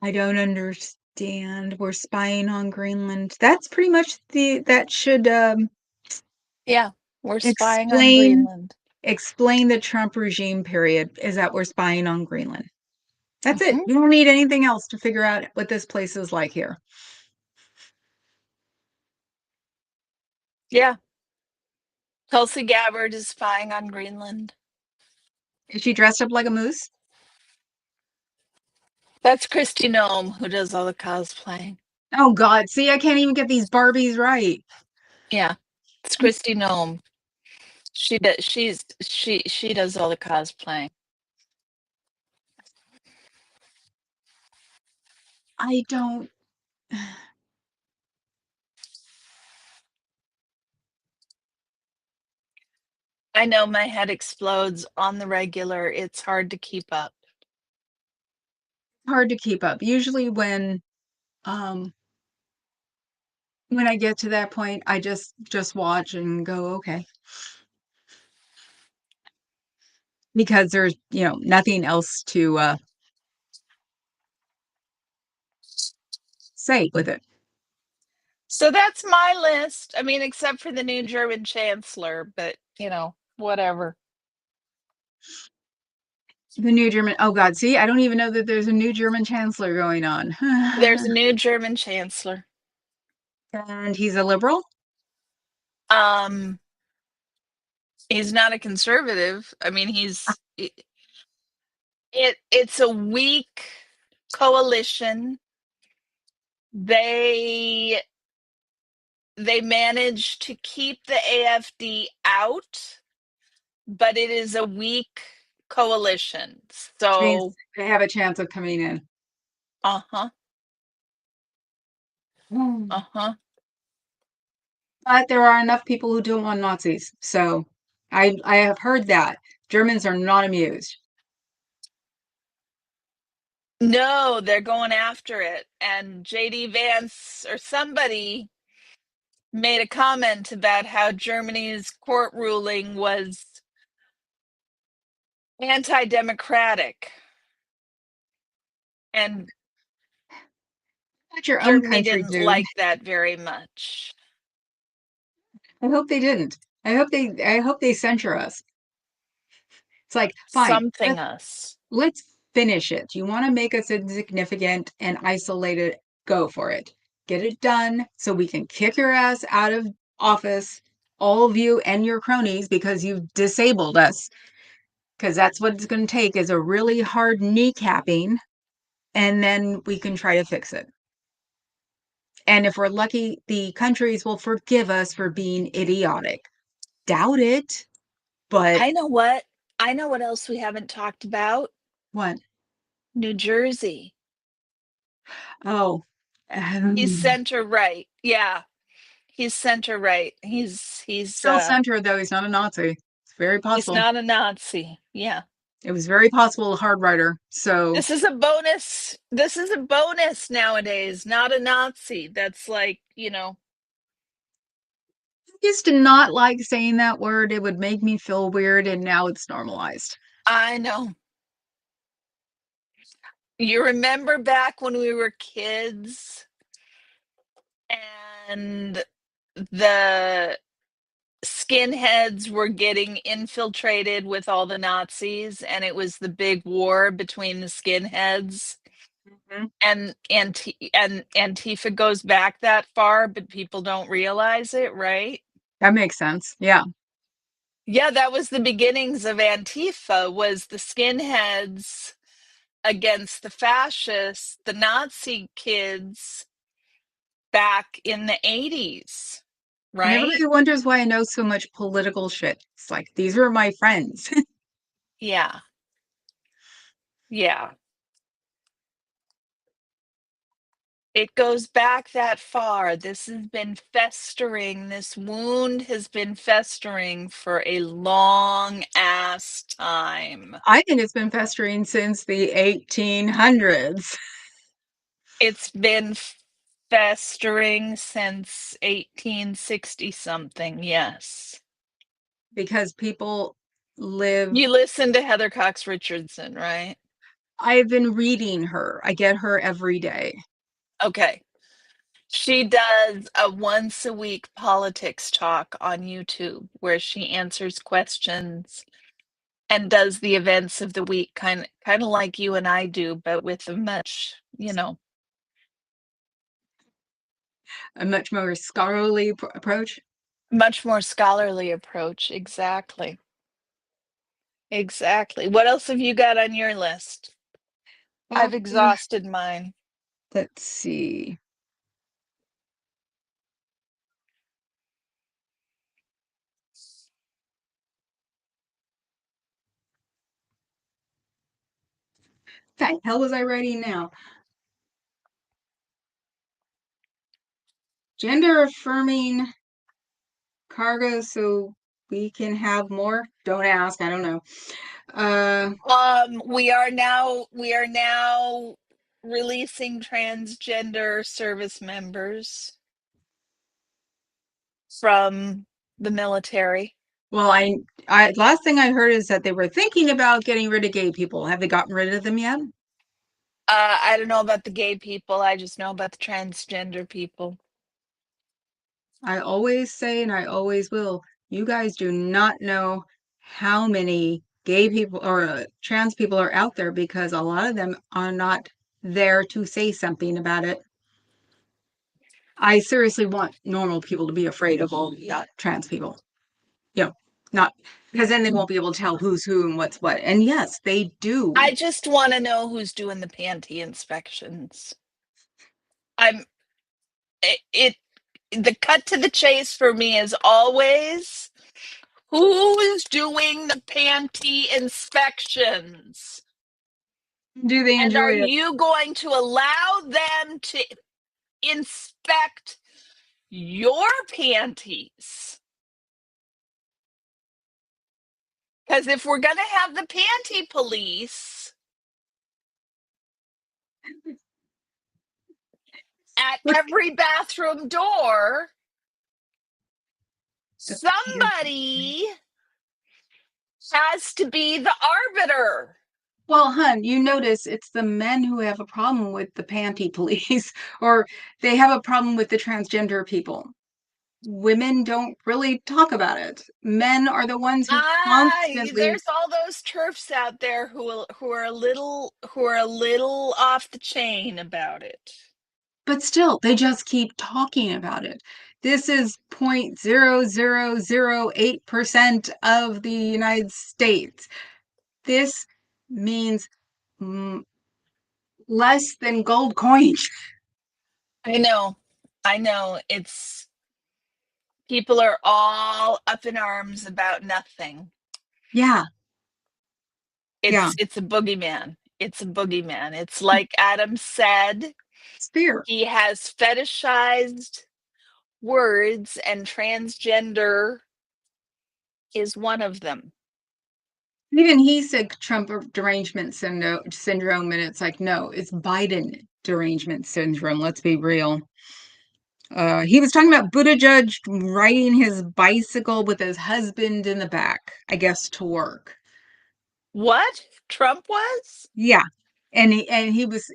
I don't understand. We're spying on Greenland. That's pretty much that should Yeah. We're spying on explain Greenland. explain the Trump regime period, is that we're spying on Greenland. That's it. Mhm. You don't need anything else to figure out what this place is like here. Yeah. Tulsi Gabbard is spying on Greenland. Is she dressed up like a moose? That's Kristi Noem who does all the cosplaying. Oh God, see, I can't even get these Barbies right. Yeah. It's Kristi Noem. She does all the cosplaying. I don't I know my head explodes on the regular. It's hard to keep up. hard to keep up. Usually when I get to that point, I just watch and go, okay. Because there's, nothing else to say with it. So that's my list. I mean, except for the new German chancellor, but whatever. The new German, oh God, see, I don't even know that there's a new German chancellor going on. There's a new German chancellor. And he's a liberal? Um, he's not a conservative. I mean, it's a weak coalition. They managed to keep the AFD out, but it is a weak coalition. Which means So, they have a chance of coming in. uh-huh, uh-huh. But there are enough people who don't want Nazis. So I have heard that. Germans are not amused. No, they're going after it. And JD Vance or somebody made a comment about how Germany's court ruling was anti-democratic. And Let your own Germany country, didn't dude. like that very much. I hope they didn't. I hope they censure us. It's like, fine, Something us. let's finish it. You want to make us insignificant and isolated? Go for it. Get it done so we can kick your ass out of office, all of you and your cronies, because you've disabled us. Because that's what it's going to take, is a really hard kneecapping, and then we can try to fix it. And if we're lucky, the countries will forgive us for being idiotic. Doubt it, but I know what. I know what else we haven't talked about. what? New Jersey. Oh, He's center right. Yeah. He's center right. He's still center, though. He's not a Nazi. It's very he's possible. not a Nazi. Yeah. It was very possible a hard writer. So This is a bonus. This is a bonus nowadays, not a Nazi. That's like, I used to not like saying that word. It would make me feel weird, and now it's normalized. I know. You remember back when we were kids and the skinheads were getting infiltrated with all the Nazis, and it was the big war between the skinheads. Mhm. And Antifa goes back that far, but people don't realize it, right? That makes sense. Yeah. Yeah, that was the beginnings of Antifa, was the skinheads against the fascists, the Nazi kids back in the 80s, And right? everybody wonders why I know so much political shit. It's like, these are my friends. Yeah. Yeah. It goes back that far. This has been festering. This wound has been festering for a long ass time. I think it's been festering since the 1800s. It's been festering since 1860 something, yes. Because people live. You listen to Heather Cox Richardson, right? I've been reading her. I get her every day. Okay. She does a once a week politics talk on YouTube where she answers questions and does the events of the week kind of like you and I do, but with a much, A much more scholarly approach. much more scholarly approach. Exactly. Exactly. What else have you got on your list? I've exhausted mine. Let's see. What the hell was I writing now? Gender affirming cargo so we can have more? Don't ask. I don't know. We are now releasing transgender service members from the military. Well, I last thing I heard is that they were thinking about getting rid of gay people. Have they gotten rid of them yet? I don't know about the gay people. I just know about the transgender people. I always say, and I always will, you guys do not know how many gay people or trans people are out there because a lot of them are not there to say something about it. I seriously want normal people to be afraid of all the trans people. Not because then they won't be able to tell who's who and what's what. And yes, they do. I just want to know who's doing the panty inspections. The cut to the chase for me is always who is doing the panty inspections? Do they And are enjoy it? you going to allow them to inspect your panties? Because if we're going to have the panty police at every bathroom door, somebody has to be the arbiter. Well, hun, you notice it's the men who have a problem with the panty police, or they have a problem with the transgender people. Women don't really talk about it. Men are the ones who constantly, There's all those turfs out there who are a little off the chain about it. but still, they just keep talking about it. This is 0.0008% of the United States. This means less than gold coins. I know. It's people are all up in arms about nothing. Yeah. It's a boogeyman. It's a boogeyman. It's like Adam said, Spear. he has fetishized words and transgender is one of them. Even he said Trump derangement syndrome, and it's like, no, it's Biden derangement syndrome. Let's be real. He was talking about Buttigieg riding his bicycle with his husband in the back, I guess, to work. What? Trump was? Yeah. And he was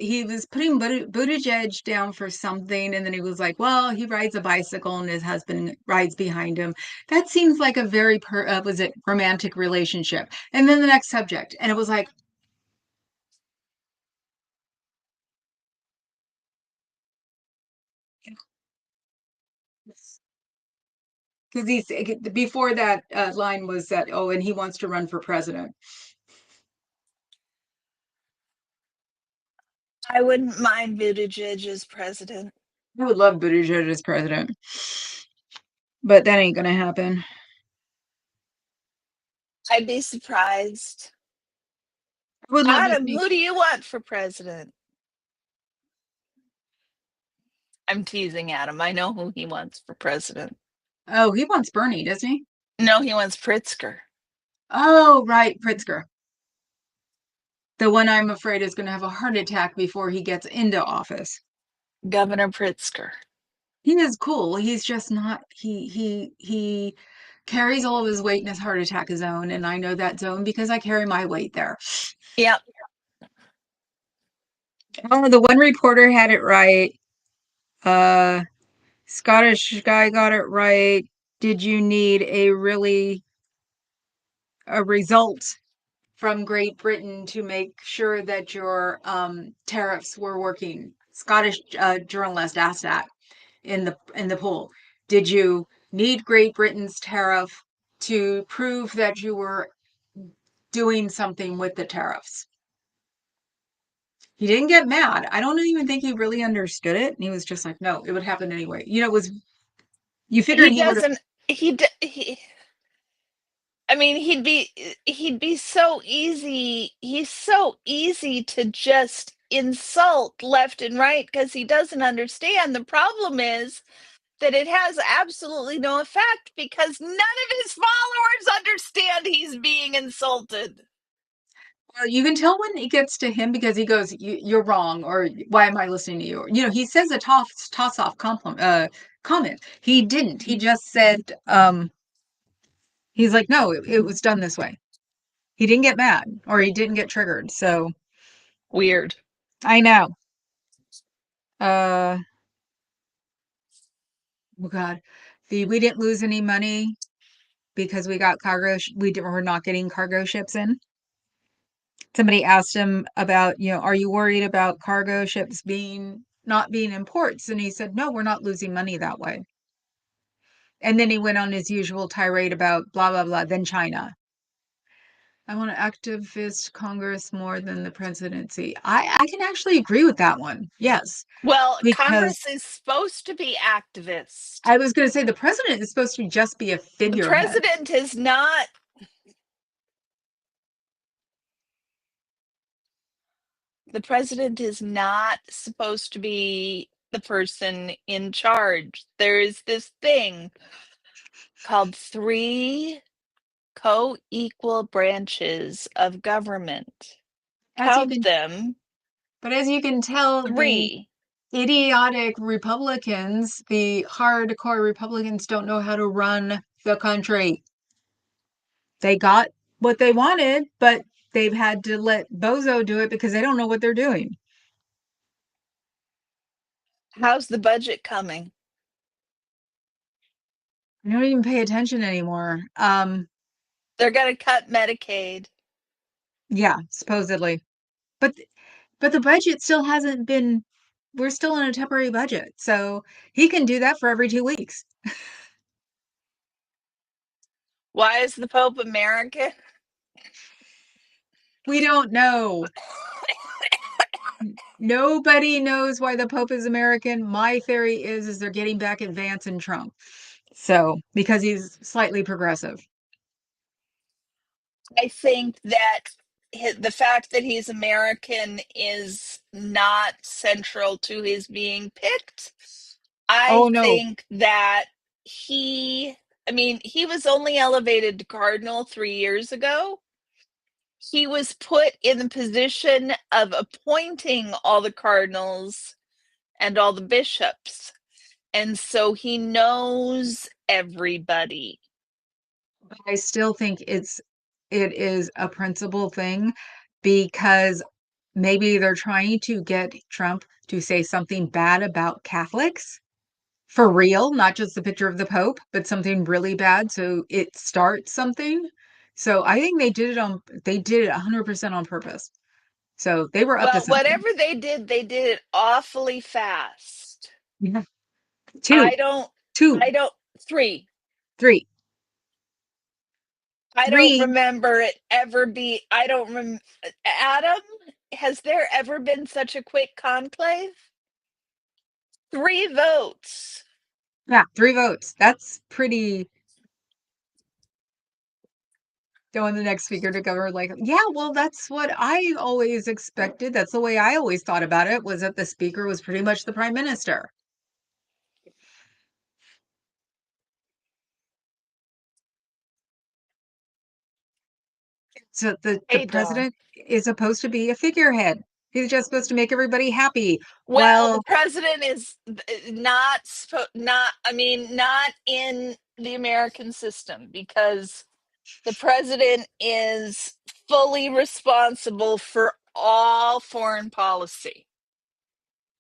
putting Buttigieg down for something, and then he was like, "Well, he rides a bicycle, and his husband rides behind him." That seems like a very was it romantic relationship? And then the next subject, and it was like, because he's before that line was that, oh, and he wants to run for president. I wouldn't mind Buttigieg as president. I would love Buttigieg as president, but that ain't gonna happen. I'd be surprised. I would love to Adam, see. who do you want for president? I'm teasing Adam. I know who he wants for president. Oh, he wants Bernie, doesn't he? No, he wants Pritzker. Oh, right, Pritzker. The one I'm afraid is going to have a heart attack before he gets into office. Governor Pritzker. He is cool. He's just not. He carries all of his weight in his heart attack zone, and I know that zone because I carry my weight there. Yep. Oh, the one reporter had it right. Scottish guy got it right. Did you need a result from Great Britain to make sure that your tariffs were working? Scottish journalist asked that in the poll. Did you need Great Britain's tariff to prove that you were doing something with the tariffs? He didn't get mad. I don't even think he really understood it. And he was just like, no, it would happen anyway. It was, you figured He he would have. doesn't. He. I mean, he'd be so easy. He's so easy to just insult left and right because he doesn't understand. The problem is that it has absolutely no effect because none of his followers understand he's being insulted. Well, you can tell when it gets to him because he goes, "You're wrong," or "Why am I listening to you?" He says a toss off comment. He didn't. He just said, he's like, "No, it was done this way." He didn't get mad or he didn't get triggered. So Weird. I know. Oh God, we didn't lose any money because we got we're not getting cargo ships in. Somebody asked him about, are you worried about cargo ships not being in ports? And he said, no, we're not losing money that way. And then he went on his usual tirade about blah, blah, blah, then China. I want to activist Congress more than the presidency. I can actually agree with that one. Yes. Well, Because Congress is supposed to be activist. I was going to say the president is supposed to just be a The figurehead. president is not. The president is not supposed to be the person in charge. There is this thing called three co-equal branches of government. As you Count can, them, but as you can tell, the three. idiotic Republicans, the hardcore Republicans, don't know how to run the country. They got what they wanted, but they've had to let Bozo do it because they don't know what they're doing. How's the budget coming? They don't even pay attention anymore. They're going to cut Medicaid. Yeah, supposedly. But the budget still hasn't been, we're still in a temporary budget. So he can do that for every 2 weeks. Why is the Pope American? We don't know. Nobody knows why the Pope is American. My theory is they're getting back at Vance and Trump. So, because he's slightly progressive. I think that the fact that he's American is not central to his being picked. I Oh no. think that he was only elevated to cardinal 3 years ago. He was put in the position of appointing all the cardinals and all the bishops. And so he knows everybody. I still think it is a principle thing because maybe they're trying to get Trump to say something bad about Catholics for real, not just the picture of the Pope, but something really bad so it starts something. So I think they did it 100% on purpose. So they were up to Well, something. whatever they did it awfully fast. Yeah. I Two, don't, two, I don't, three. three, I don't three. remember it ever be, I don't rem, Adam, has there ever been such a quick conclave? 3 votes. Yeah, 3 votes. That's pretty. Going the next speaker to govern, like, yeah, well, that's what I always expected. That's the way I always thought about it, was that the speaker was pretty much the prime minister. So the Hey, Dawn. president is supposed to be a figurehead. He's just supposed to make everybody happy. Well, the Well, president is not in the American system, because the president is fully responsible for all foreign policy,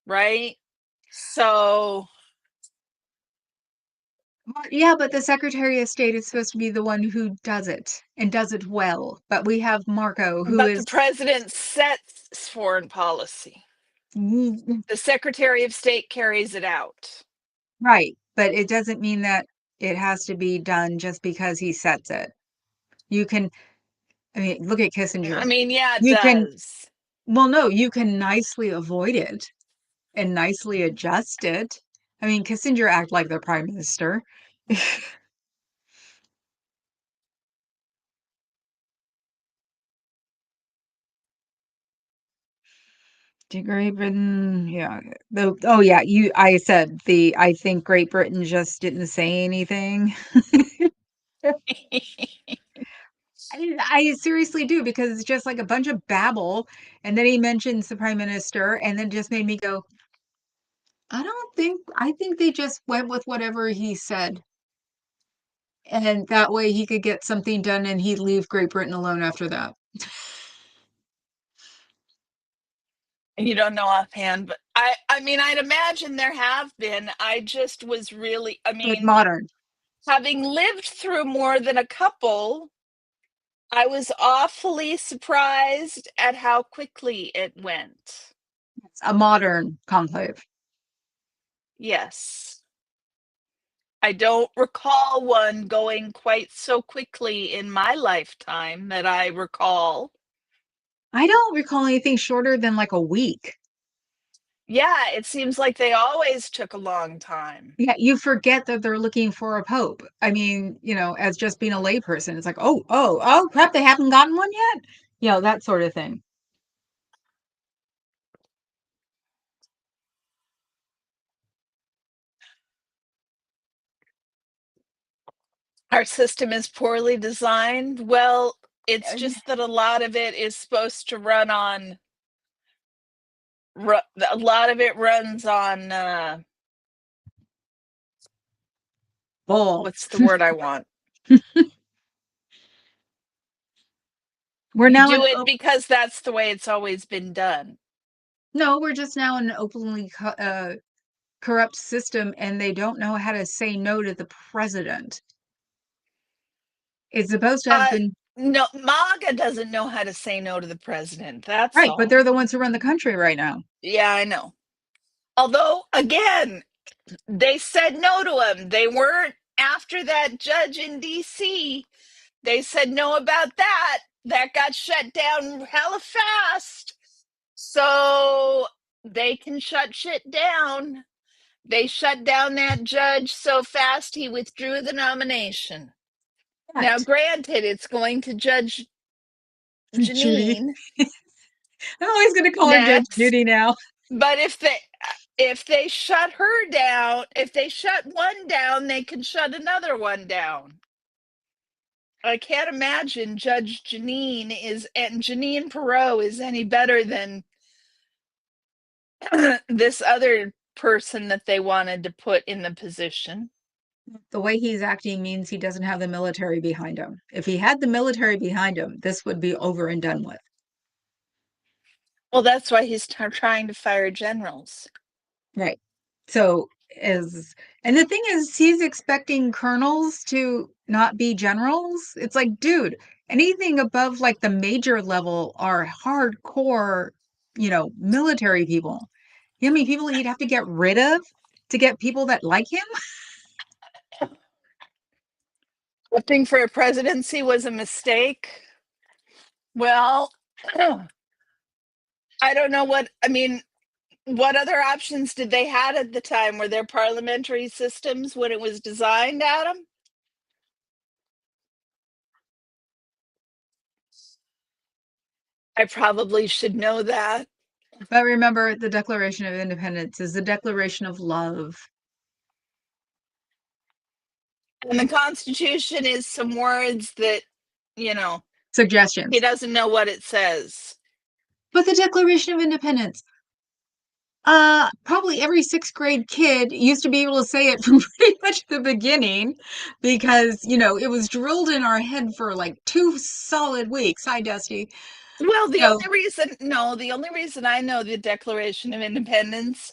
right? So, yeah, but the Secretary of State is supposed to be the one who does it and does it well. But we have Marco, who but the is president sets foreign policy. The Secretary of State carries it out. right. But it doesn't mean that it has to be done just because he sets it. You can, I mean, look at I Kissinger. mean, yeah, it You can, does. well, no, you can nicely avoid it and nicely adjust it. I mean, Kissinger act like the prime minister. To Great Britain, yeah. Oh yeah, I said I think Great Britain just didn't say anything. I seriously do, because it's just like a bunch of babble, and then he mentions the prime minister, and then just made me go, I think they just went with whatever he said. And that way he could get something done and he'd leave Great Britain alone after that. You don't know offhand, but I mean, I'd imagine there have been. I just was really, But modern. having lived through more than a couple, I was awfully surprised at how quickly it went. A modern conclave. Yes. I don't recall one going quite so quickly in my lifetime that I recall. I don't recall anything shorter than like a week. Yeah, it seems like they always took a long time. Yeah, you forget that they're looking for a pope. I mean, as just being a layperson, it's like, oh, crap, they haven't gotten one yet? That sort of thing. Our system is poorly designed. Well, it's Uh, just that a lot of it is supposed to run on a lot of it runs on Bull. what's the word I want? We're You now do it because that's the way it's always been done. no, we're just now in an openly corrupt system, and they don't know how to say no to the president. It's supposed to have Uh, been no, MAGA doesn't know how to say no to the president. That's right, but all. they're the ones who run the country right now. Yeah, I know. Although, again, they said no to him. They weren't after that judge in DC. They said no about that. That got shut down hella fast. So they can shut shit down. They shut down that judge so fast he withdrew the nomination. Now, Right. granted, it's going to Judge Judy. Janine I'm always going to call her Judge next, Judy now. but if they shut her down, if they shut one down, they can shut another one down. I can't imagine Judge Janine and Janine Perot is any better than this other person that they wanted to put in the position. The way he's acting means he doesn't have the military behind him. If he had the military behind him, this would be over and done with. Well, that's why he's trying to fire generals. Right. So and the thing is, he's expecting colonels to not be generals. It's like, dude, anything above like the major level are hardcore, military people. You know how many people he'd have to get rid of to get people that like him? Opting for a presidency was a mistake. Well, I don't know what other options did they had at the time? Were there parliamentary systems when it was designed, Adam? I probably should know that. But remember, the Declaration of Independence is the declaration of love. And the Constitution is some words that, you know, suggestions. He doesn't know what it says. But the Declaration of Independence, probably every sixth grade kid used to be able to say it from pretty much the beginning because, it was drilled in our head for like 2 solid weeks. Hi, Dusty. Well, So, the only reason I know the Declaration of Independence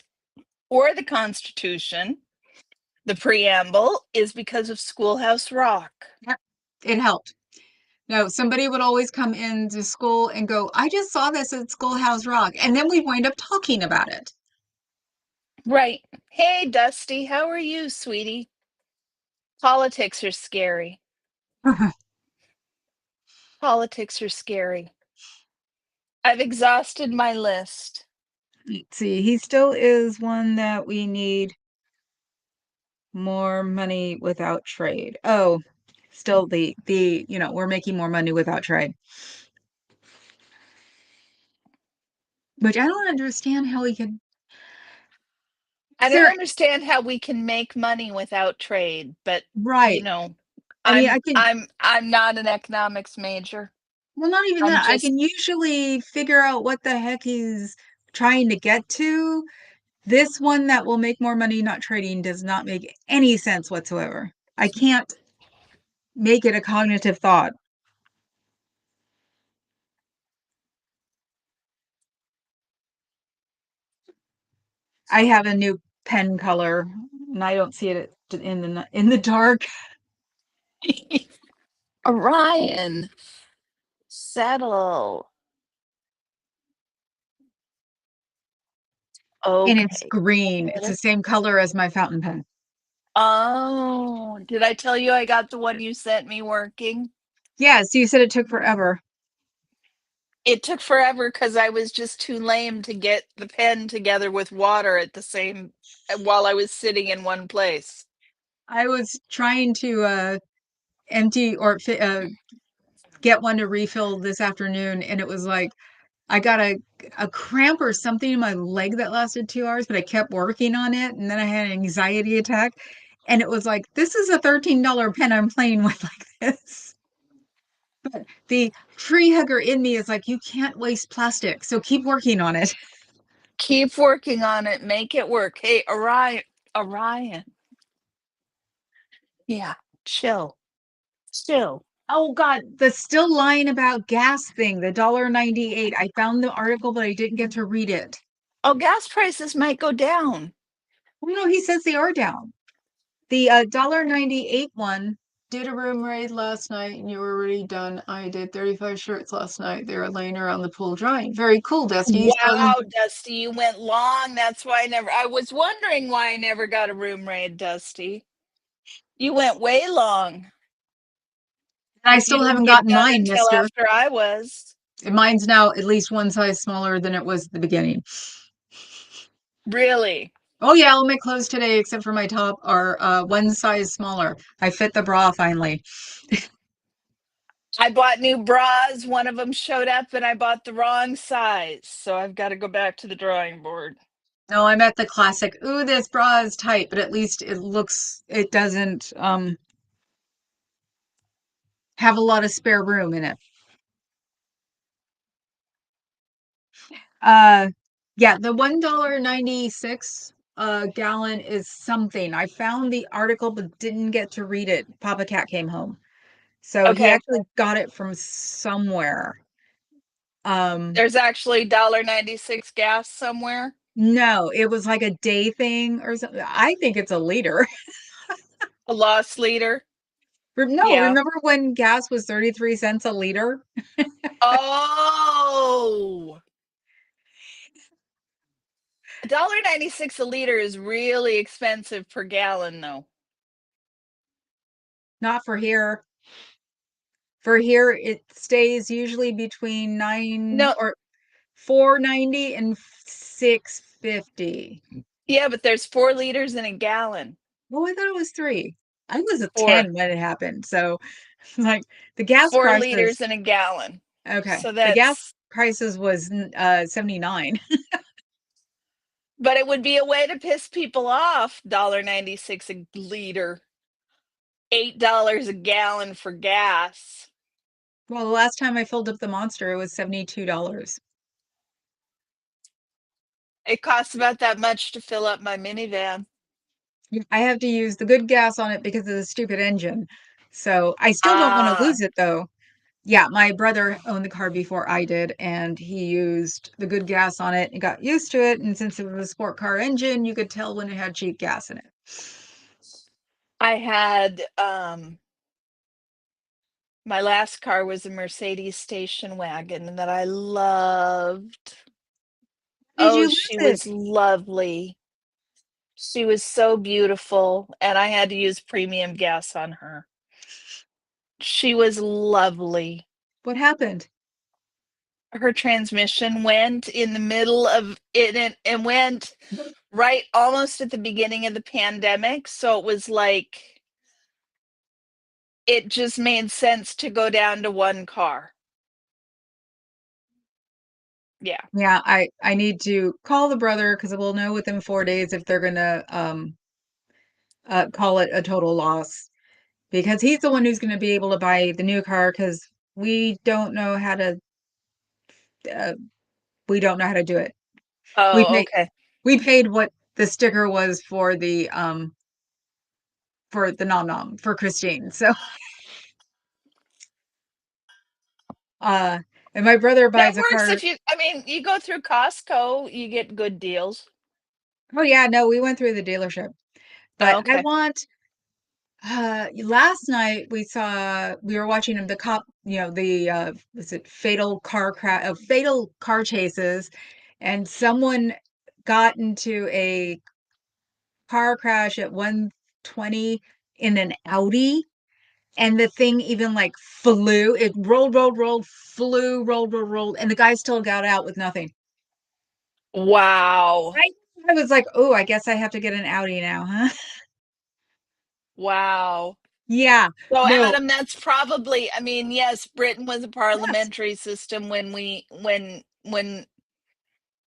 or the Constitution, the preamble, is because of Schoolhouse Rock. yep, it helped. No, somebody would always come into school and go, I just saw this at Schoolhouse Rock. And then we'd wind up talking about it. Right. Hey, Dusty, how are you, sweetie? Politics are scary. Politics are scary. I've exhausted my list. Let's see, he still is one that we need more money without trade. Oh, still we're making more money without trade. Which I don't understand how we could. I Is don't there understand how we can make money without trade, but right? I mean, I can. I'm not an economics major. Well, not even I'm that. I just can usually figure out what the heck he's trying to get to. This one that will make more money not trading does not make any sense whatsoever. I can't make it a cognitive thought. I have a new pen color and I don't see it in the dark. Orion. Settle. And it's Okay. green. It's the same color as my fountain pen. Oh, did I tell you I got the one you sent me working? Yes, you said it took forever. It took forever because I was just too lame to get the pen together with water at the same while I was sitting in one place. I was trying to empty or get one to refill this afternoon, and it was like I got a cramp or something in my leg that lasted 2 hours, but I kept working on it, and then I had an anxiety attack, and it was like, this is a $13 pen I'm playing with like this. But the tree hugger in me is like, you can't waste plastic, so keep working on it. Keep working on it, make it work. Hey, Orion. Yeah, chill. Chill. Oh God, the still lying about gas thing, the $1.98. I found the article, but I didn't get to read it. Oh, gas prices might go down. Oh no, he says they are down. The $1.98 one did a room raid last night and you were already done. I did 35 shirts last night. They were laying around the pool drying. Very cool, Dusty. You still haven't. Wow, Dusty, you went long. That's why I was wondering why I never got a room raid, Dusty. You went way long. I You still didn't haven't get gotten done mine, until mister. after I was. Mine's now at least one size smaller than it was at the beginning. Really? Oh yeah, all my clothes today, except for my top, are one size smaller. I fit the bra finally. I bought new bras. One of them showed up and I bought the wrong size. So I've got to go back to the drawing board. No, I'm at the classic. Ooh, this bra is tight, but at least it doesn't have a lot of spare room in it. Yeah, the $1.96 a gallon is something. I found the article but didn't get to read it. Papa Cat came home. So he Okay. actually got it from somewhere. There's actually $1.96 gas somewhere. No, it was like a day thing or something. I think it's a liter. A loss leader. No, Yeah. remember when gas was 33 cents a liter? Oh, $1.96 a liter is really expensive per gallon, though. Not for here. For here, it stays usually between No, 4.90 and 6.50. yeah, but there's 4 liters in a gallon. Oh, I thought it was 3. I was a 10 Four. when it happened. So, like the gas 4 liters prices. in a gallon. Okay, So the gas that's, prices was 79. but it would be a way to piss people off. $1.96 a liter, $8 a gallon for gas. Well, the last time I filled up the Monster, it was $72. It costs about that much to fill up my minivan. I have to use the good gas on it because of the stupid engine. So I still don't want to Ah, lose it though. Yeah, my brother owned the car before I did, and he used the good gas on it and got used to it. And since it was a sport car engine, you could tell when it had cheap gas in it. I had my last car was a Mercedes station wagon that I loved. Did Oh, you lose she it? was lovely. She was so beautiful, and I had to use premium gas on her. She was lovely. What happened? Her transmission went in the middle of it, and went right almost at the beginning of the pandemic, so it was like it just made sense to go down to one car. Yeah. Yeah, I need to call the brother because we'll know within 4 days if they're gonna call it a total loss because he's the one who's gonna be able to buy the new car because we don't know how to uh, we don't know how to do it. We Oh, paid okay. we paid what the sticker was for the nom nom for Christine. So uh and my brother That buys a works car. if you, I mean, you go through Costco, you get good deals. Oh yeah, no, we went through the dealership. But Oh, I okay. want last night we were watching the cop, the was it fatal car chases, and someone got into a car crash at 120 in an Audi, and the thing even like flew. It rolled, flew, rolled, and the guy still got out with nothing. Wow. I I was like, "Oh, I guess I have to get an Audi now, huh?" Wow. Yeah. So, No. Adam, that's probably, I mean, yes, Britain was a Yes. parliamentary system when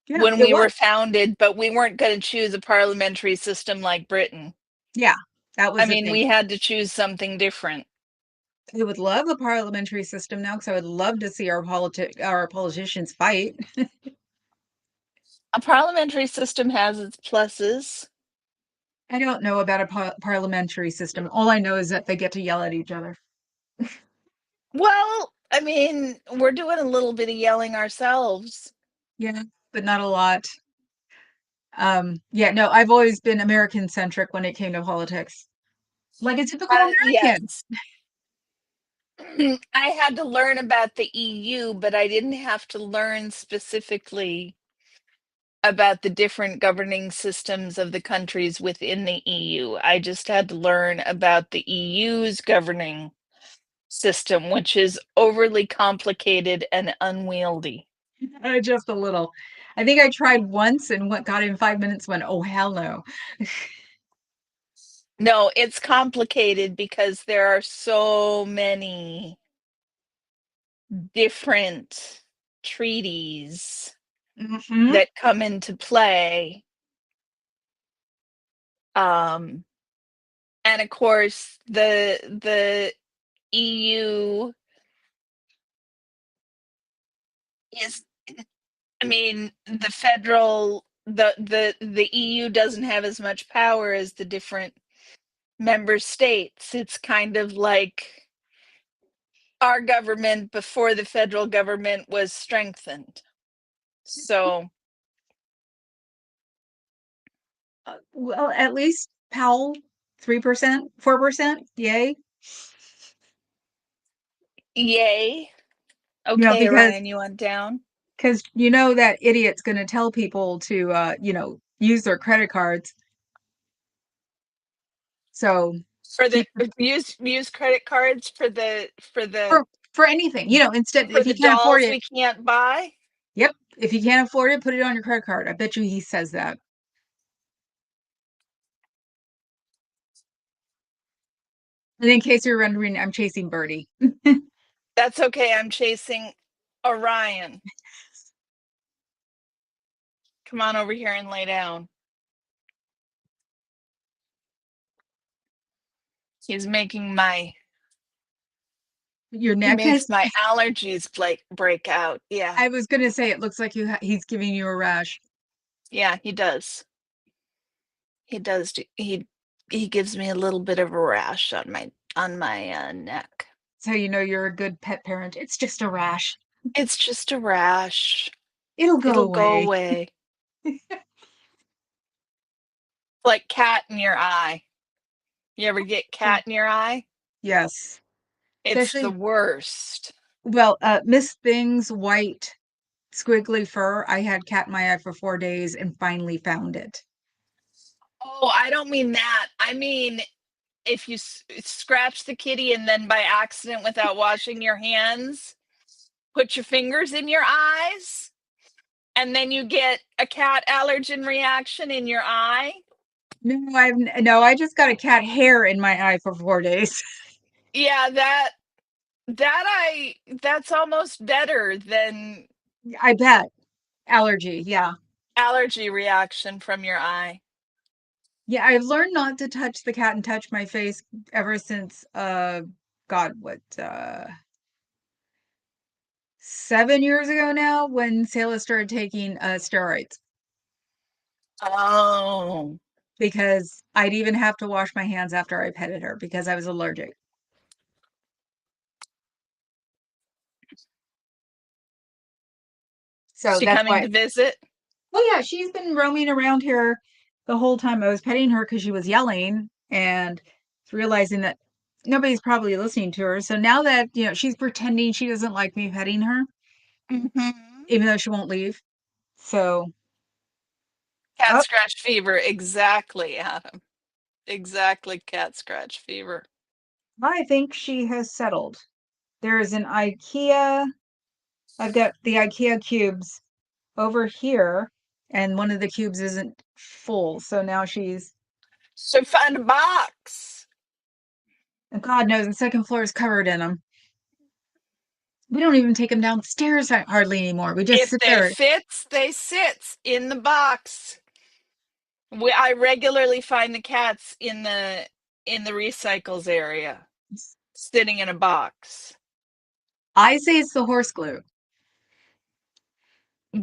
Yeah, when it we was. were founded, but we weren't going to choose a parliamentary system like Britain. Yeah. That I was the mean, thing. we had to choose something different. I would love a parliamentary system now because I would love to see our politicians fight. A parliamentary system has its pluses. I don't know about a parliamentary system. All I know is that they get to yell at each other. Well, I mean, we're doing a little bit of yelling ourselves. Yeah, but not a lot. Yeah, no, I've always been American centric when it came to politics. Like a typical American. Yes. I had to learn about the EU, but I didn't have to learn specifically about the different governing systems of the countries within the EU. I just had to learn about the EU's governing system, which is overly complicated and unwieldy. Just a little. I think I tried once and what got in 5 minutes went, oh hell no. No, it's complicated because there are so many different treaties Hmm. that come into play. Um, and of course, the EU is, I mean, the EU doesn't have as much power as the different member states. It's kind of like our government before the federal government was strengthened. So, Well, at least Powell, 3%, 4%, yay. yay. You know, Okay, because Ryan, you want down? because that idiot's going to tell people to use their credit cards. So For the keep use credit cards for the for anything, instead for if the you can't afford dolls it, we can't buy? yep, if you can't afford it, put it on your credit card. I bet you he says that. And in case you're wondering, I'm chasing Birdie. That's okay. I'm chasing Orion. Come on over here and lay down. He's making my Your He neck makes has my allergies break out. Yeah. I was gonna say, it looks like he's giving you a rash. Yeah, he does. He does he gives me a little bit of a rash on my neck. That's how you know you're a good pet parent. It's just a rash. It's just a rash. It'll go It'll go away. away. Like cat in your eye. You ever get cat in your eye? Yes. It's the Especially, worst. well, Miss Thing's white squiggly fur. I had cat in my eye for 4 days and finally found it. Oh, I don't mean that. I mean, if you scratch the kitty and then by accident without washing your hands, put your fingers in your eyes, and then you get a cat allergen reaction in your eye. No, I just got a cat hair in my eye for 4 days. Yeah, that's almost better than I bet. Allergy, yeah. allergy reaction from your eye. Yeah, I've learned not to touch the cat and touch my face ever since God, what 7 years ago now, when Selah started taking steroids, Oh, because I'd even have to wash my hands after I petted her because I was allergic. So she that's coming why. to visit? Oh yeah, she's been roaming around here the whole time I was petting her because she was yelling and realizing that nobody's probably listening to her. So now that, she's pretending she doesn't like me petting her, Hmm. even though she won't leave. So, Cat oh, scratch fever, exactly, Adam. Exactly, cat scratch fever. I think she has settled. There is an IKEA. I've got the IKEA cubes over here, and one of the cubes isn't full. So now So find a box. God knows, the second floor is covered in them. We don't even take them downstairs hardly anymore. We just If sit they there. fits, they sits in the box. I regularly find the cats in the recycles area, sitting in a box. I say it's the horse glue.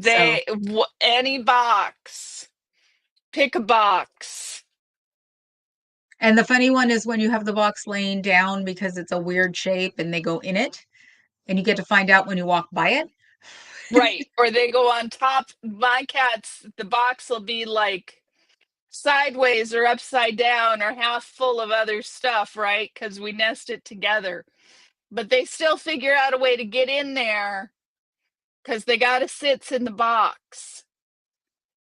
So, Any box. Pick a box. and the funny one is when you have the box laying down because it's a weird shape and they go in it, and you get to find out when you walk by it. Right. Or they go on top. My cats, the box will be like sideways or upside down or half full of other stuff, right? Because we nest it together. But they still figure out a way to get in there because they got to sit in the box.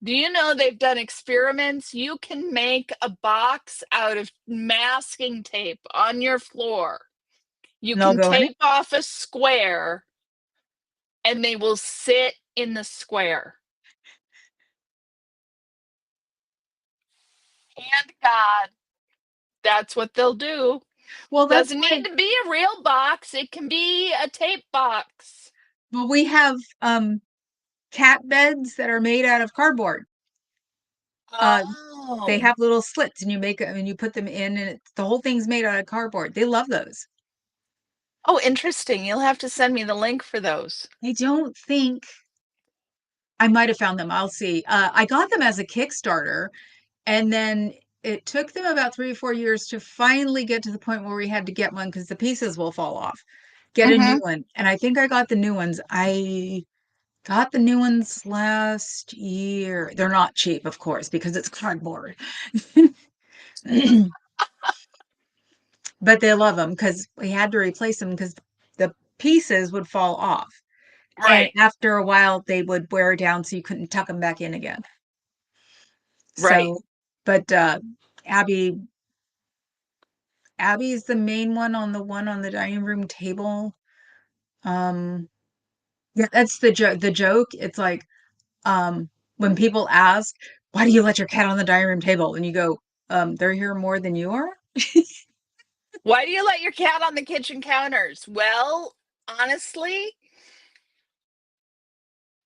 Do you know they've done experiments? You can make a box out of masking tape on your floor. You And I'll can go in it. tape off a square and they will sit in the square. And God, that's what they'll do. Well, that's Doesn't why. need to be a real box, it can be a tape box. Well, we have cat beds that are made out of cardboard. Uh, they Oh. have little slits, and you put them in, and the whole thing's made out of cardboard. They love those. Oh, interesting. You'll have to send me the link for those. I don't think I might have found them. I'll see. I got them as a Kickstarter, and then it took them about 3 or 4 years to finally get to the point where we had to get one because the pieces will fall off. Get a new Mm-hmm. one. And I think I got the new ones. I got the new ones last year. They're not cheap, of course, because it's cardboard. But they love them because we had to replace them because the pieces would fall off. And Right, after a while, they would wear down so you couldn't tuck them back in again. right. So, but Abby, Abby's the main one on the dining room table. Um, yeah, that's the joke. It's like, when people ask, why do you let your cat on the dining room table? And you go, they're here more than you are. Why do you let your cat on the kitchen counters? Well, honestly,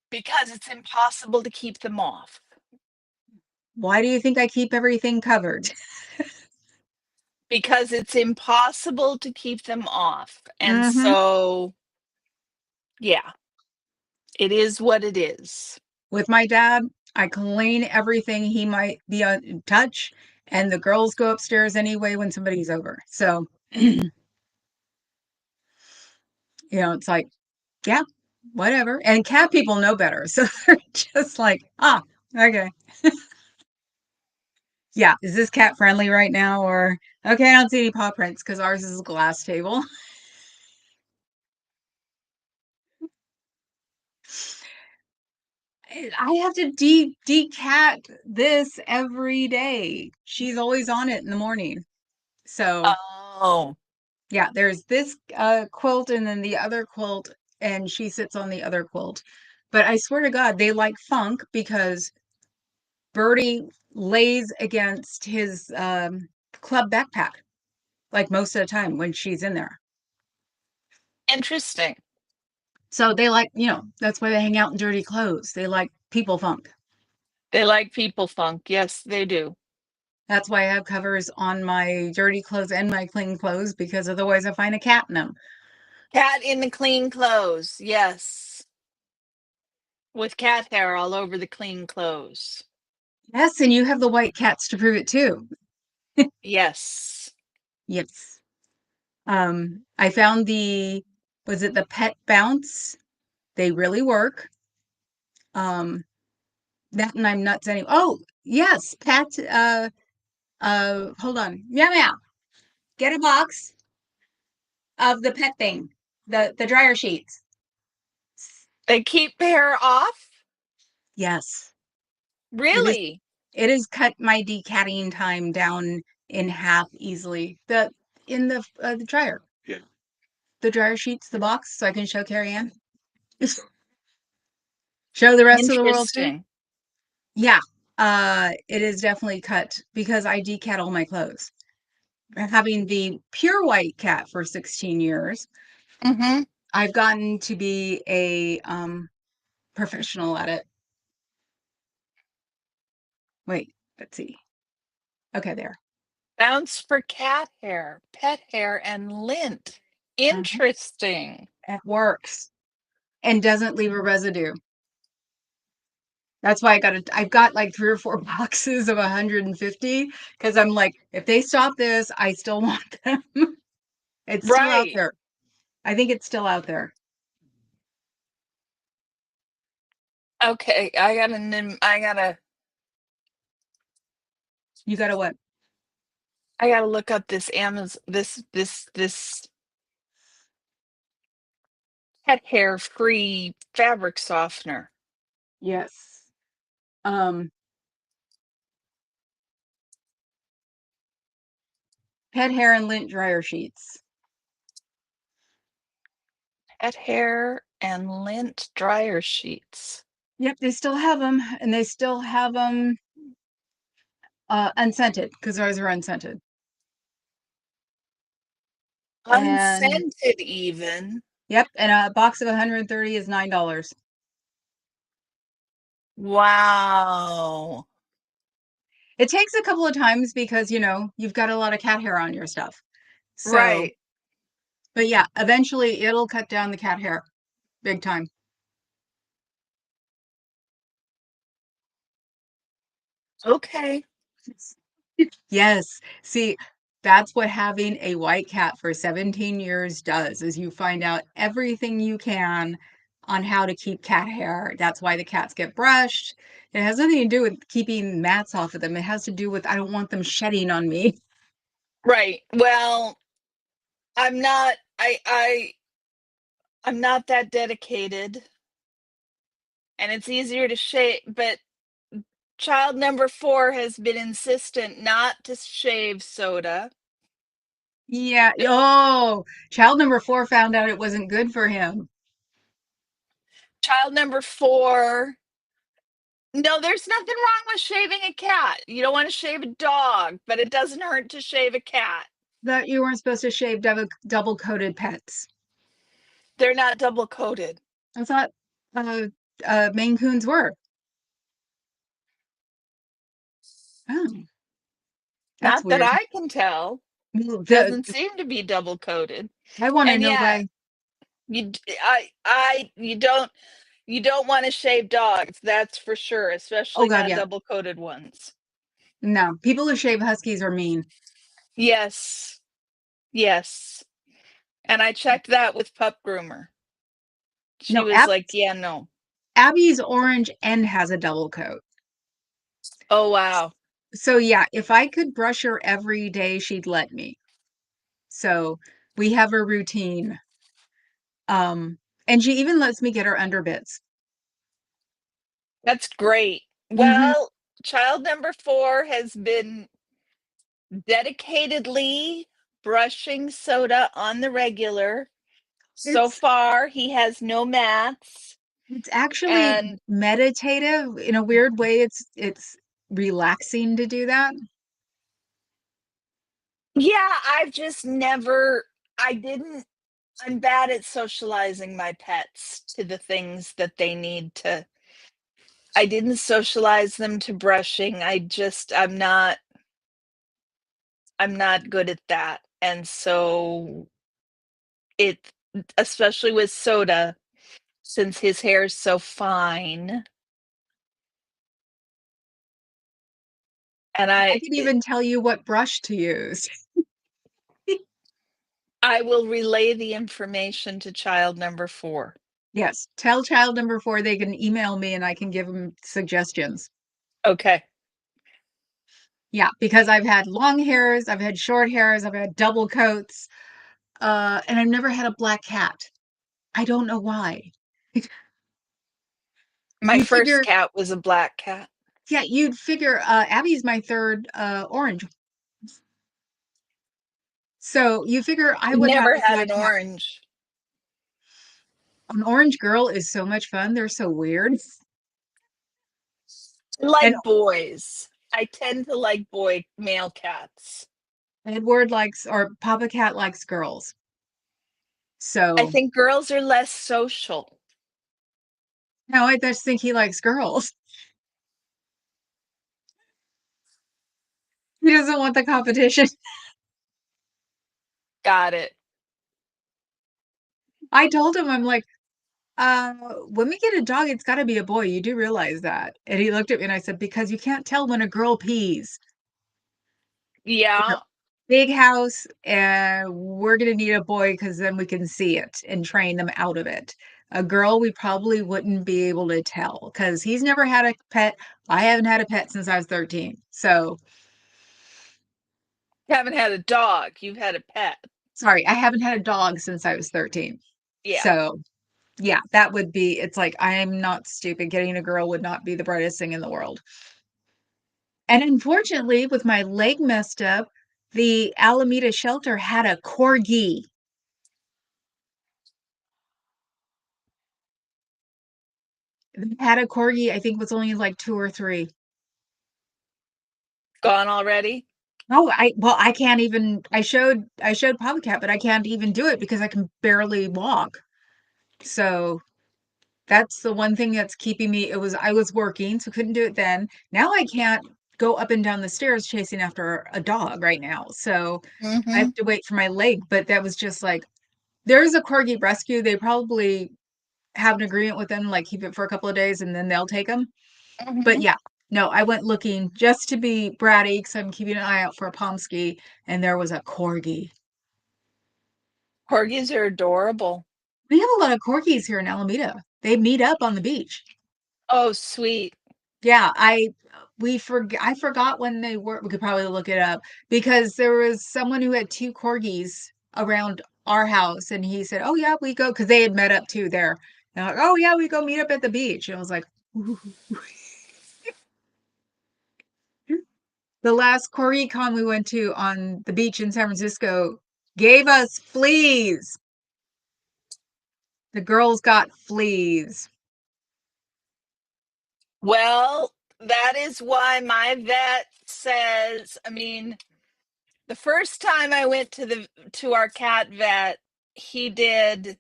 because it's impossible to keep them off. Why do you think I keep everything covered? because it's impossible to keep them off. And Mm-hmm. so, yeah, it is what it is. With my dad, I clean everything he might be on touch, and the girls go upstairs anyway when somebody's over. So, it's like, yeah, whatever. And cat people know better. So they're just like, okay. Yeah, is this cat friendly right now? Or, okay, I don't see any paw prints because ours is a glass table. I have to decat this every day. She's always on it in the morning. So, Oh, yeah, there's this quilt and then the other quilt, and she sits on the other quilt. But I swear to God, they like funk because Birdie lays against his club backpack like most of the time when she's in there. interesting. So they like, that's why they hang out in dirty clothes. They like people funk. They like people funk. Yes, they do. That's why I have covers on my dirty clothes and my clean clothes because otherwise I find a cat in them. Cat in the clean clothes. Yes. With cat hair all over the clean clothes. Yes, and you have the white cats to prove it too. Yes. Yes. I found was it the Pet Bounce? They really work. That and I'm nuts anyway. Oh, yes, Pet, hold on. Meow meow. Get a box of the pet thing, the dryer sheets. They keep hair off? Yes. It is Really? it has cut my decatting time down in half easily. The dryer. Yeah. The dryer sheets, the box, so I can show Carrie Ann. Show the rest of the world too. Interesting. Yeah. It is definitely cut because I decat all my clothes. Having the pure white cat for 16 years, Mm-hmm. I've gotten to be a professional at it. Wait, let's see. Okay, there. Bounce for cat hair, pet hair, and lint. Uh-huh. Interesting. It works and doesn't leave a residue. That's why I've got like 3 or 4 boxes of 150 because I'm like, if they stop this, I still want them. It's still out Right. there. I think it's still out there. Okay. You gotta what? I gotta look up this Amazon this pet hair free fabric softener. Yes. Um, Pet hair and lint dryer sheets. Pet hair and lint dryer sheets. Yep, they still have them, and they still have them unscented because ours are unscented. And Unscented even. yep, and a box of 130 is $9. Wow. It takes a couple of times because you've got a lot of cat hair on your stuff. So, Right. but yeah, eventually it'll cut down the cat hair big time. Okay. Yes. See, that's what having a white cat for 17 years does is you find out everything you can on how to keep cat hair. That's why the cats get brushed. It has nothing to do with keeping mats off of them. It has to do with I don't want them shedding on me. Right. Well, I'm not I'm not that dedicated, and it's easier to shave, but child number 4 has been insistent not to shave Soda. Yeah. Oh, child number 4 found out it wasn't good for him. Child number 4, no, there's nothing wrong with shaving a cat. You don't want to shave a dog, but it doesn't hurt to shave a cat. That you weren't supposed to shave double coated pets. They're not double coated. I thought uh, Maine Coons were. Oh, that's Not that weird. I can tell. Well, Doesn't seem to be double coated. I want to And know yeah, why. you don't want to shave dogs, that's for sure, Oh especially God, not yeah. double coated ones. No, people who shave huskies are mean. Yes. Yes. And I checked that with Pup Groomer. She No, was like, "Yeah, no." Abby's orange and has a double coat. Oh, wow. So yeah, if I could brush her every day, she'd let me. So we have a routine. And she even lets me get her underbits. That's great. Hmm. Well, child number 4 has been dedicatedly brushing Soda on the regular. So It's far, he has no mats. it's actually And meditative in a weird way. It's relaxing to do that. yeah, I've just never, I didn't, I'm bad at socializing my pets to the things that they need to. I didn't socialize them to brushing. I'm not good at that. And so it, especially with Soda, since his hair is so fine, and I could even tell you what brush to use. I will relay the information to child number 4. Yes, tell child number 4 they can email me and I can give them suggestions. Okay. Yeah, because I've had long hairs, I've had short hairs, I've had double coats, and I've never had a black cat. I don't know why. My You'd first figure, cat was a black cat. yeah, you'd figure Abby's my third orange. So you figure I I've would have never a had black an cat. orange. An orange girl is so much fun. They're so weird. I And like boys. I tend to like male cats. Edward likes, or Papa Cat likes girls. I So think girls are less social. no, I just think he likes girls. He doesn't want the competition. Got it. I told him, I'm like, when we get a dog, it's got to be a boy. You do realize that. And he looked at me and I said, because you can't tell when a girl pees. You know, Yeah. big house, and we're going to need a boy because then we can see it and train them out of it. A girl, we probably wouldn't be able to tell because he's never had a pet. I haven't had a pet since I was 13. So, You haven't had a dog. You've had a pet. sorry, I haven't had a dog since I was 13. Yeah. So, yeah, that would be, it's like, I am not stupid. Getting a girl would not be the brightest thing in the world. And unfortunately, with my leg messed up, the Alameda shelter had a corgi. They had a corgi, I think was only like 2 or 3. Gone already? Oh, I can't even, I showed Cat, but I can't even do it because I can barely walk. So that's the one thing that's keeping me. I was working, so couldn't do it then. Now I can't go up and down the stairs chasing after a dog right now. So I Mm-hmm. have to wait for my leg. But that was just like, there's a corgi rescue. They probably have an agreement with them, like keep it for a couple of days and then they'll take them. But Mm-hmm. yeah, no, I went looking just to be bratty because I'm keeping an eye out for a Pomsky, and there was a corgi. Corgis are adorable. We have a lot of corgis here in Alameda. They meet up on the beach. Oh, sweet. Yeah, I forgot when they were. We could probably look it up because there was someone who had 2 corgis around our house, and he said, "Oh yeah, we go," because they had met up too there. And I'm like, "Oh yeah, we go meet up at the beach." And I was like, "Ooh." The last corgi con we went to on the beach in San Francisco gave us fleas. The girls got fleas. Well, that is why my vet says, I mean, the first time I went to our cat vet, he did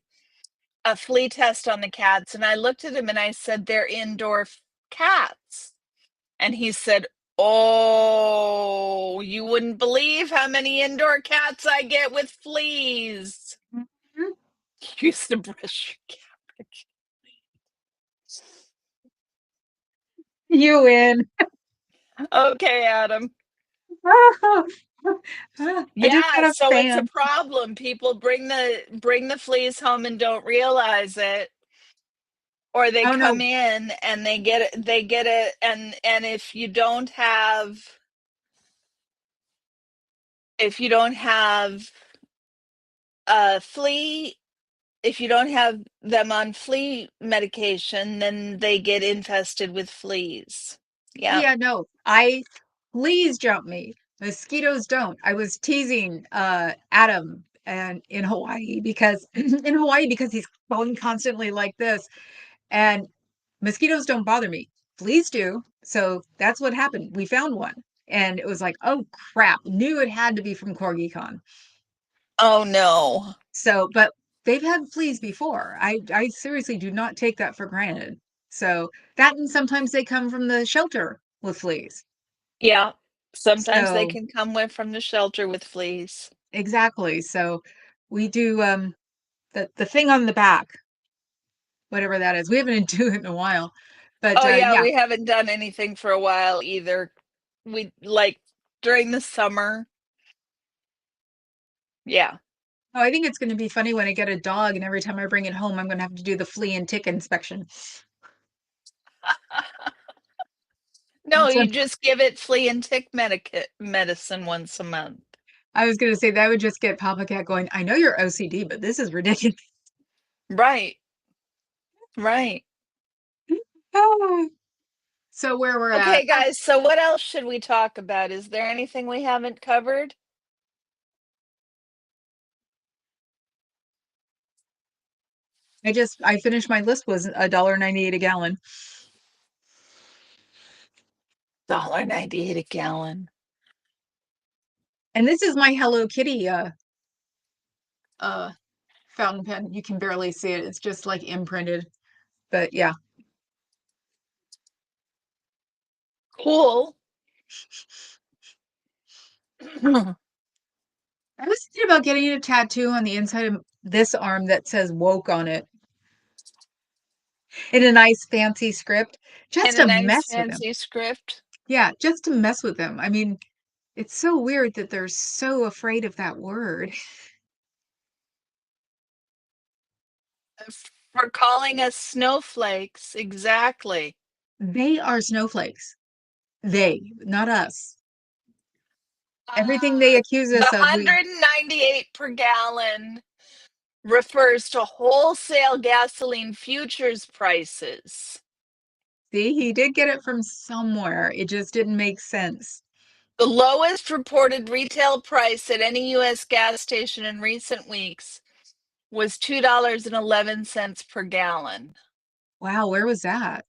a flea test on the cats, and I looked at him and I said, "They're indoor cats." And he said, Oh, you wouldn't believe how many indoor cats I get with fleas. Mhm. Use to brush your cat. You win. Okay, Adam. I just Yeah, got a so it's a fan. problem. People bring the fleas home and don't realize it, or they Oh come no. in and they get it, and if you don't have a flea if you don't have them on flea medication, then they get infested with fleas. Oh Yeah. yeah, no. Please jump me. Mosquitoes don't. I was teasing Adam and in Hawaii because he's going constantly like this. And mosquitoes don't bother me. Fleas do. So that's what happened. We found one. And it was like, oh crap. Knew it had to be from CorgiCon. Oh no. So, but they've had fleas before. I seriously do not take that for granted. So that and sometimes they come from the shelter with fleas. Yeah. Sometimes they So can come with from the shelter with fleas. exactly. So we do the thing on the back, whatever that is. We haven't do it in a while. But Oh yeah, yeah. we haven't done anything for a while either. We like during the summer. Yeah. Oh, I think it's going to be funny when I get a dog and every time I bring it home, I'm going to have to do the flea and tick inspection. No, That's you what just give it flea and tick medicine once a month. I was going to say. That would just get Papa Cat going, I know you're OCD, but this is ridiculous. Right. Right. Ah. So where we're at, Okay, guys, so what else should we talk about? Is there anything we haven't covered? I finished my list was $1.98 a gallon. $1.98 a gallon. And this is my Hello Kitty uh fountain pen. You can barely see it. It's just like imprinted. But yeah. Cool. I was thinking about getting a tattoo on the inside of this arm that says woke on it in a nice fancy script just In a to nice mess with him. fancy script. Yeah, just to mess with him. I mean, it's so weird that they're so afraid of that word. For calling us snowflakes. Exactly. They are snowflakes. They, not us. Everything they Uh, accuse the us of, we 198 per gallon refers to wholesale gasoline futures prices. see, he did get it from somewhere. It just didn't make sense. The lowest reported retail price at any U.S. gas station in recent weeks was $2.11 per gallon. Wow, where was that?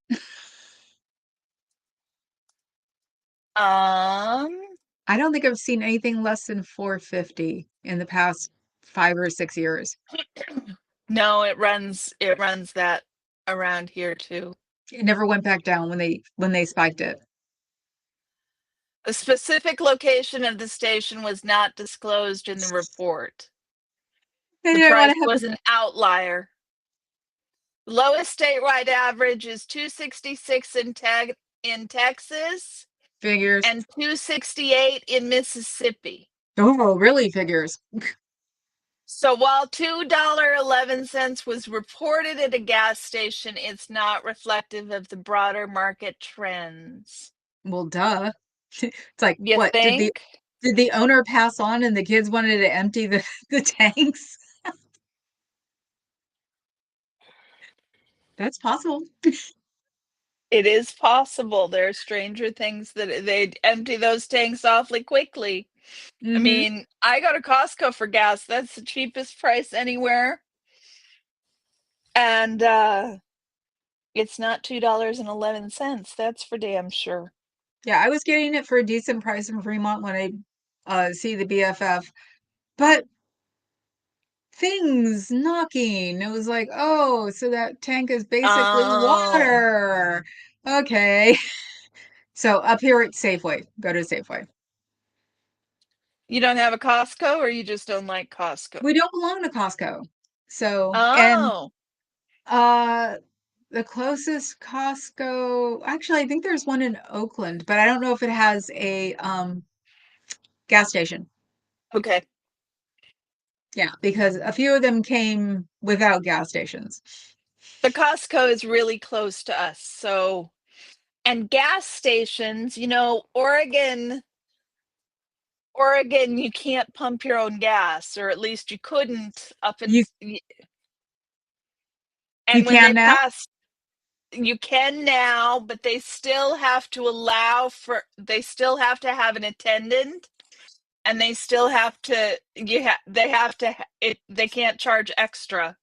Um, I don't think I've seen anything less than 450 in the past 5 or 6 years. no, it runs that around here too. It never went back down when they spiked it. The specific location of the station was not disclosed in the report. I The didn't want price to have was to an outlier. Lowest statewide average is 266 in Texas figures. and 268 in Mississippi. Oh, really figures. So while $2.11 was reported at a gas station, it's not reflective of the broader market trends. Well, duh. It's like, You what think? did the owner pass on and the kids wanted to empty the tanks? That's possible. It is possible. There are stranger things that they'd empty those tanks awfully quickly. I Hmm. mean, I go to Costco for gas. That's the cheapest price anywhere. And it's not $2.11. That's for damn sure. Yeah, I was getting it for a decent price in Fremont when I see the BFF, but things knocking. It was like, oh, so that tank is basically Oh, water. Okay. So up here at Safeway, go to Safeway. You don't have a Costco, or you just don't like Costco? We don't belong to Costco. So, and Oh, uh the closest Costco, actually I think there's one in Oakland, but I don't know if it has a gas station. okay. Yeah, because a few of them came without gas stations. The Costco is really close to us. So, and gas stations, Oregon, you can't pump your own gas, or at least you couldn't up and You you and when can they now? passed, you can now, but they still have to they still have to have an attendant, and they still have to they have to they can't charge extra.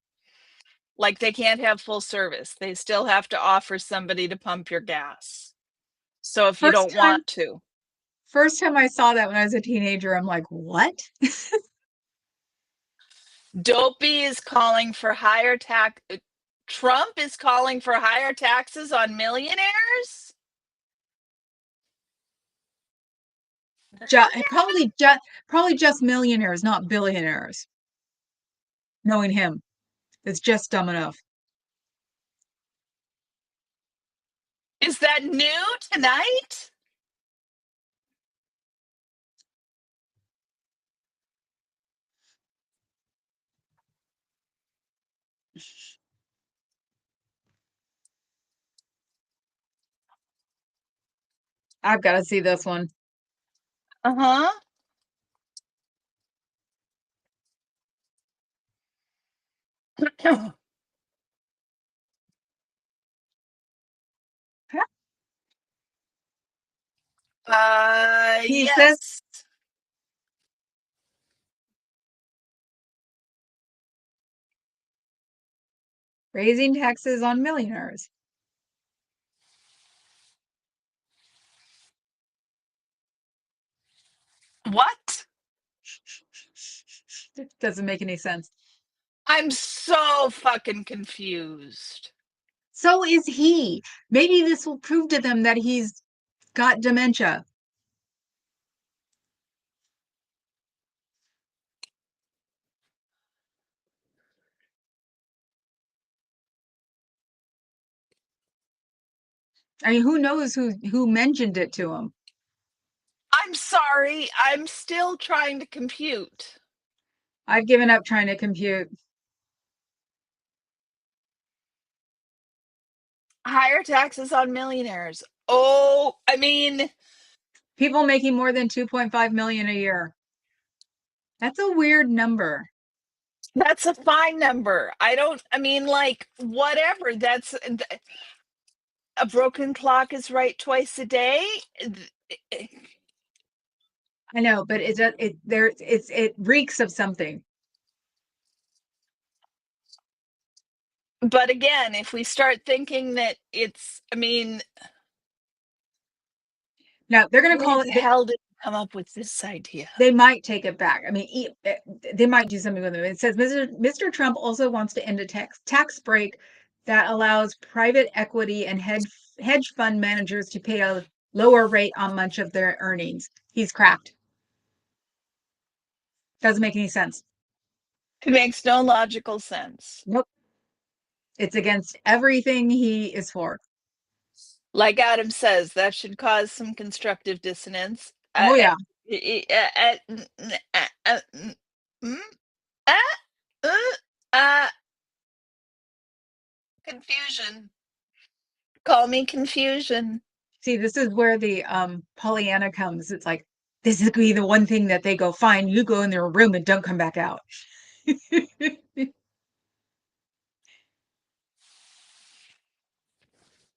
Like, they can't have full service. They still have to offer somebody to pump your gas. So if you First don't time want to. first time I saw that when I was a teenager, I'm like, "What?" Dopey is calling for higher tax. Trump is calling for higher taxes on millionaires. Probably just millionaires, not billionaires. Knowing him, it's just dumb enough. Is that new tonight? I've got to see this one. Uh huh. He says Yes. raising taxes on millionaires. What? It doesn't make any sense. I'm so fucking confused. So is he. Maybe this will prove to them that he's got dementia. I mean, who knows who mentioned it to him? I'm sorry. I'm still trying to compute. I've given up trying to compute. Higher taxes on millionaires. Oh, I mean, People making more than 2.5 million a year. That's a weird number. that's a fine number. I mean, like, whatever. A broken clock is right twice a day. I know, but it reeks of something. But again, if we start thinking that I mean, Now they're going to where call the it. hell did you come up with this idea? They might take it back. I mean, they might do something with it. It says Mr. Trump also wants to end a tax break that allows private equity and hedge fund managers to pay a lower rate on much of their earnings. He's cracked. Doesn't make any sense. It makes no logical sense. Nope. It's against everything he is for. Like Adam says, that should cause some constructive dissonance. Oh yeah. Mm, uh, uh, uh, Confusion. Call me confusion. See, this is where the Pollyanna comes. It's like this is gonna be the one thing that they go, fine, you go in their room and don't come back out.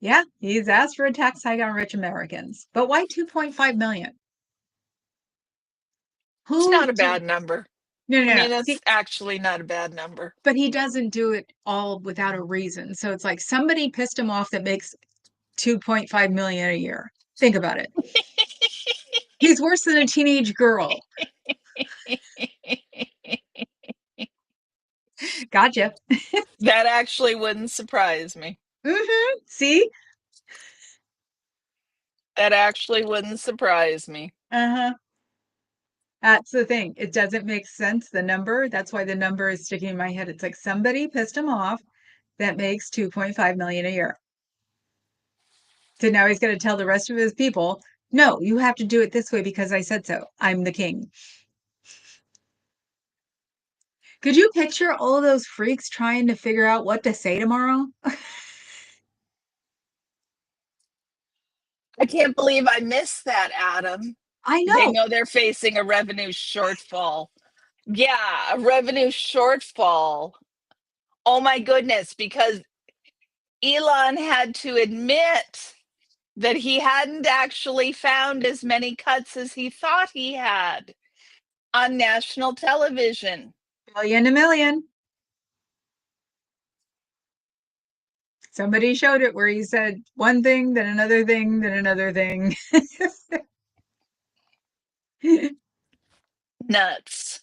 Yeah, he's asked for a tax hike on rich Americans. But why 2.5 million? It's Who not a do bad number. No, I no, no. mean, that's See, actually not a bad number. but he doesn't do it all without a reason. So it's like somebody pissed him off that makes 2.5 million a year. Think about it. He's worse than a teenage girl. Gotcha. That actually wouldn't surprise me. See? That actually wouldn't surprise me. Uh-huh. That's the thing. It doesn't make sense, the number. That's why the number is sticking in my head. It's like somebody pissed him off that makes 2.5 million a year. So now he's going to tell the rest of his people, no, you have to do it this way because I said so. I'm the king. Could you picture all of those freaks trying to figure out what to say tomorrow? I can't believe I missed that, Adam. I They know. know they're facing a revenue shortfall. Yeah, a revenue shortfall. Oh my goodness, because Elon had to admit that he hadn't actually found as many cuts as he thought he had on national television. Billion a million. Somebody showed it where he said one thing, then another thing, then another thing. Nuts.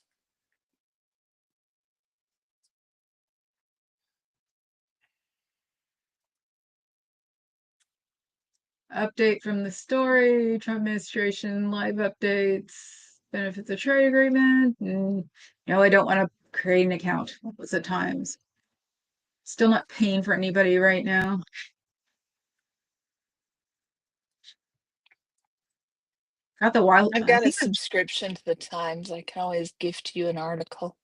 Update from the story, Trump administration live updates, benefits of trade agreement. No, I don't want to create an account. What was the Times? Still not paying for anybody right now. Got the wild. I've I got a think subscription to the Times. I can always gift you an article.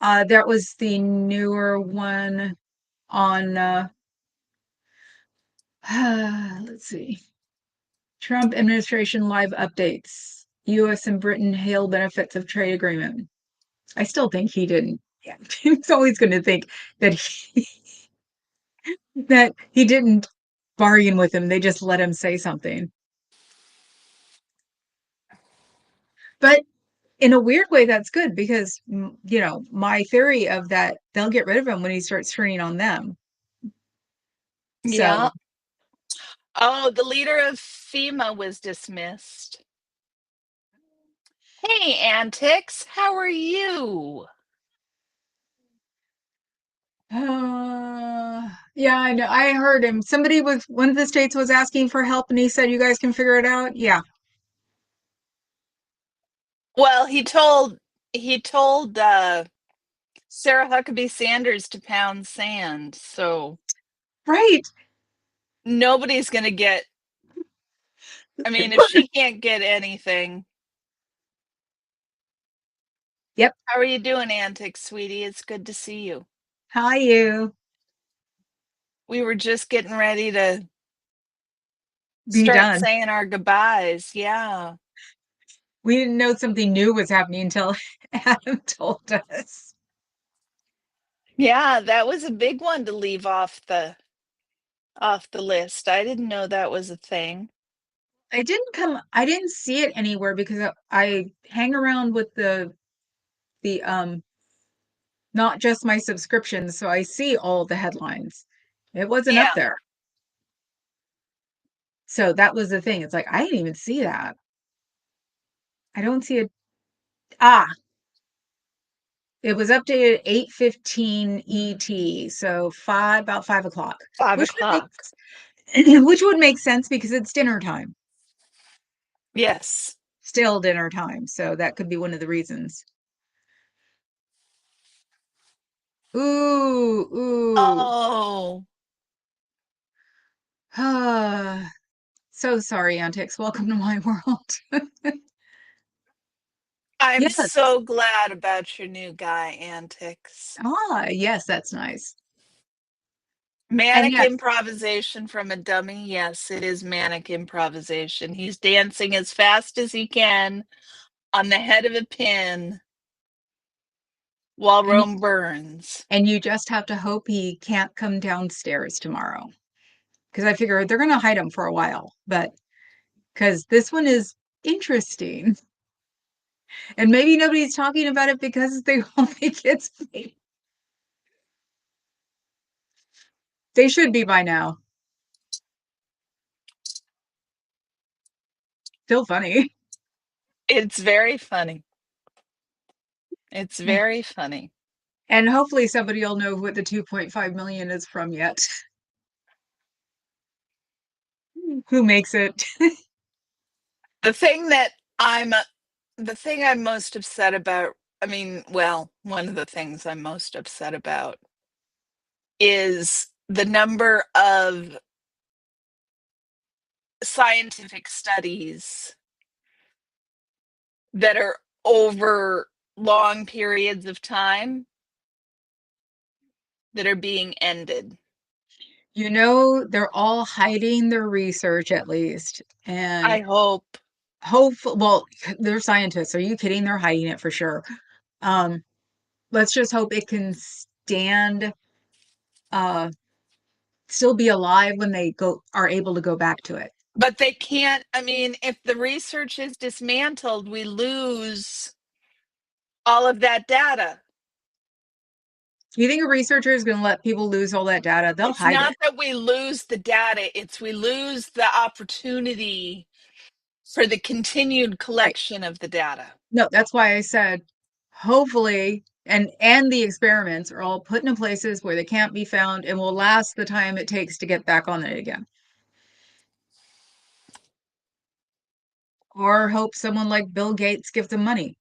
that was the newer one on. Let's see. Trump administration live updates. U.S. and Britain hail benefits of trade agreement. I still think he didn't. Yeah, he's always going to think that he didn't bargain with him. They just let him say something. But in a weird way, that's good because my theory of that they'll get rid of him when he starts turning on them. Yeah. So Oh, the leader of FEMA was dismissed. Hey, Antics, how are you? yeah, I know. I heard him. Somebody was one of the states was asking for help, and he said, "You guys can figure it out." Yeah, Well, he told Sarah Huckabee Sanders to pound sand, so right. nobody's gonna get. I mean, if she can't get anything. Yep. How are you doing, Antics, sweetie? It's good to see you. Hi, you. We were just getting ready to Be start done. saying our goodbyes. Yeah. We didn't know something new was happening until Adam told us. Yeah, that was a big one to leave off the list. I didn't know that was a thing. I didn't see it anywhere because I hang around with the not just my subscriptions, so I see all the headlines. It wasn't up Yeah. there. So that was the thing. It's like I didn't even see that. I don't see it. Ah, it was updated 8:15 ET, so about 5 o'clock, 5 o'clock. which would make sense because it's dinner time. Yes. Still dinner time, so that could be one of the reasons. Ooh. Oh, Ah, so sorry, Antics. Welcome to my world. I'm Yes. so glad about your new guy, Antics. Yes, that's nice. And Manic yes, improvisation from a dummy. Yes, it is manic improvisation. He's dancing as fast as he can on the head of a pin while and Rome burns. and you just have to hope he can't come downstairs tomorrow. Because I figure they're gonna hide him for a while, but because this one is interesting. And maybe nobody's talking about it because they won't think it's fake. They should be by now. Still funny. It's very funny. It's very funny. And hopefully somebody will know what the 2.5 million is from yet. Who makes it? The thing that the thing I'm most upset about, I mean, well, one of the things I'm most upset about is the number of scientific studies that are over long periods of time that are being ended. They're all hiding their research at least. And I hope. well, they're scientists. Are you kidding? They're hiding it for sure. Um, let's just hope it can uh still be alive when they are able to go back to it. But they can't, I mean, if the research is dismantled, we lose all of that data. Do you think a researcher is going to let people lose all that data? They'll It's hide not it. that we lose the data, it's we lose the opportunity for the continued Right. collection of the data. No, that's why I said hopefully and the experiments are all put in places where they can't be found and will last the time it takes to get back on it again. Or hope someone like Bill Gates gives them money.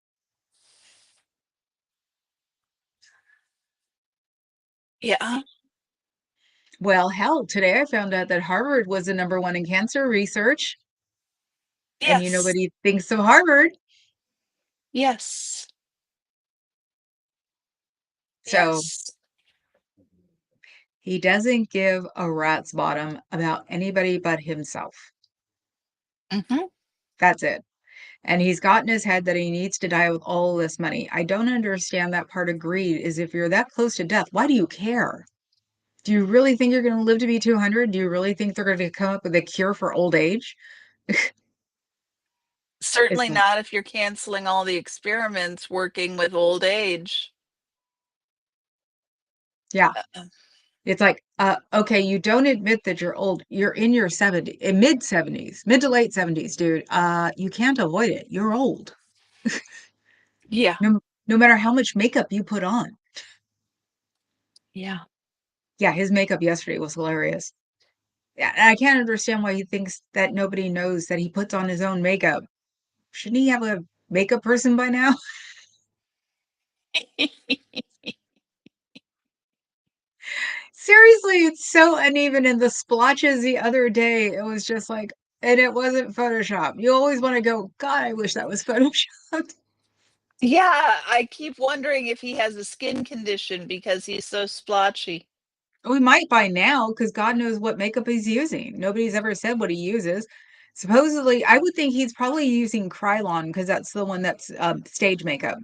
Yeah. Well, hell, today I found out that Harvard was the number one in cancer research. And Yes. nobody thinks of Harvard. Yes. So Yes. he doesn't give a rat's bottom about anybody but himself. Hmm. That's it. And he's got in his head that he needs to die with all this money. I don't understand that part of greed is if you're that close to death, why do you care? Do you really think you're going to live to be 200? Do you really think they're going to come up with a cure for old age? It's Certainly not if you're canceling all the experiments working with old age. yeah. Uh, It's like, okay, you don't admit that you're old. You're in your 70s, mid 70s, mid to late 70s, dude. You can't avoid it. You're old. yeah. No matter how much makeup you put on. Yeah. Yeah, his makeup yesterday was hilarious. Yeah, and I can't understand why he thinks that nobody knows that he puts on his own makeup. Shouldn't he have a makeup person by now? Seriously, it's so uneven. And the splotches the other day, it was just like, and it wasn't Photoshop. You always want to go, God, I wish that was Photoshop. Yeah, I keep wondering if he has a skin condition because he's so splotchy. We might by now, because God knows what makeup he's using. Nobody's ever said what he uses. Supposedly, I would think he's probably using Krylon because that's the one that's stage makeup.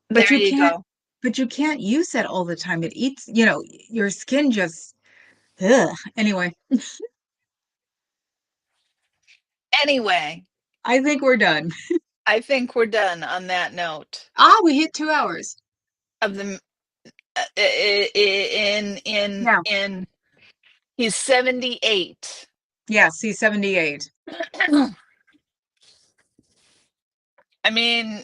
But There you you can't, go. but you can't use that all the time. It eats, your skin just, ugh. Anyway, Anyway, I think we're done. I think we're done on that note We hit 2 hours. of the in Now, he's 78. yes, he's 78. I mean,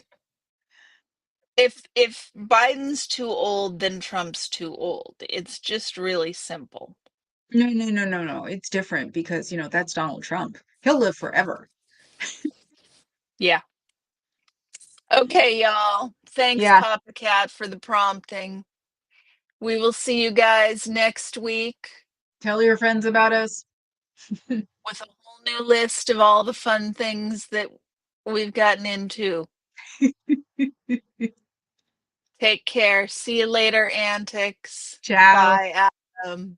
if Biden's too old, then Trump's too old. It's just really simple. No, no, no, no, no. It's different because, that's Donald Trump. He'll live forever. Yeah. Okay, y'all. Thanks, Yeah. Papa Cat, for the prompting. We will see you guys next week Tell your friends about us. with a whole new list of all the fun things that we've gotten into. Take care. See you later, antics. Ciao. Bye, Adam.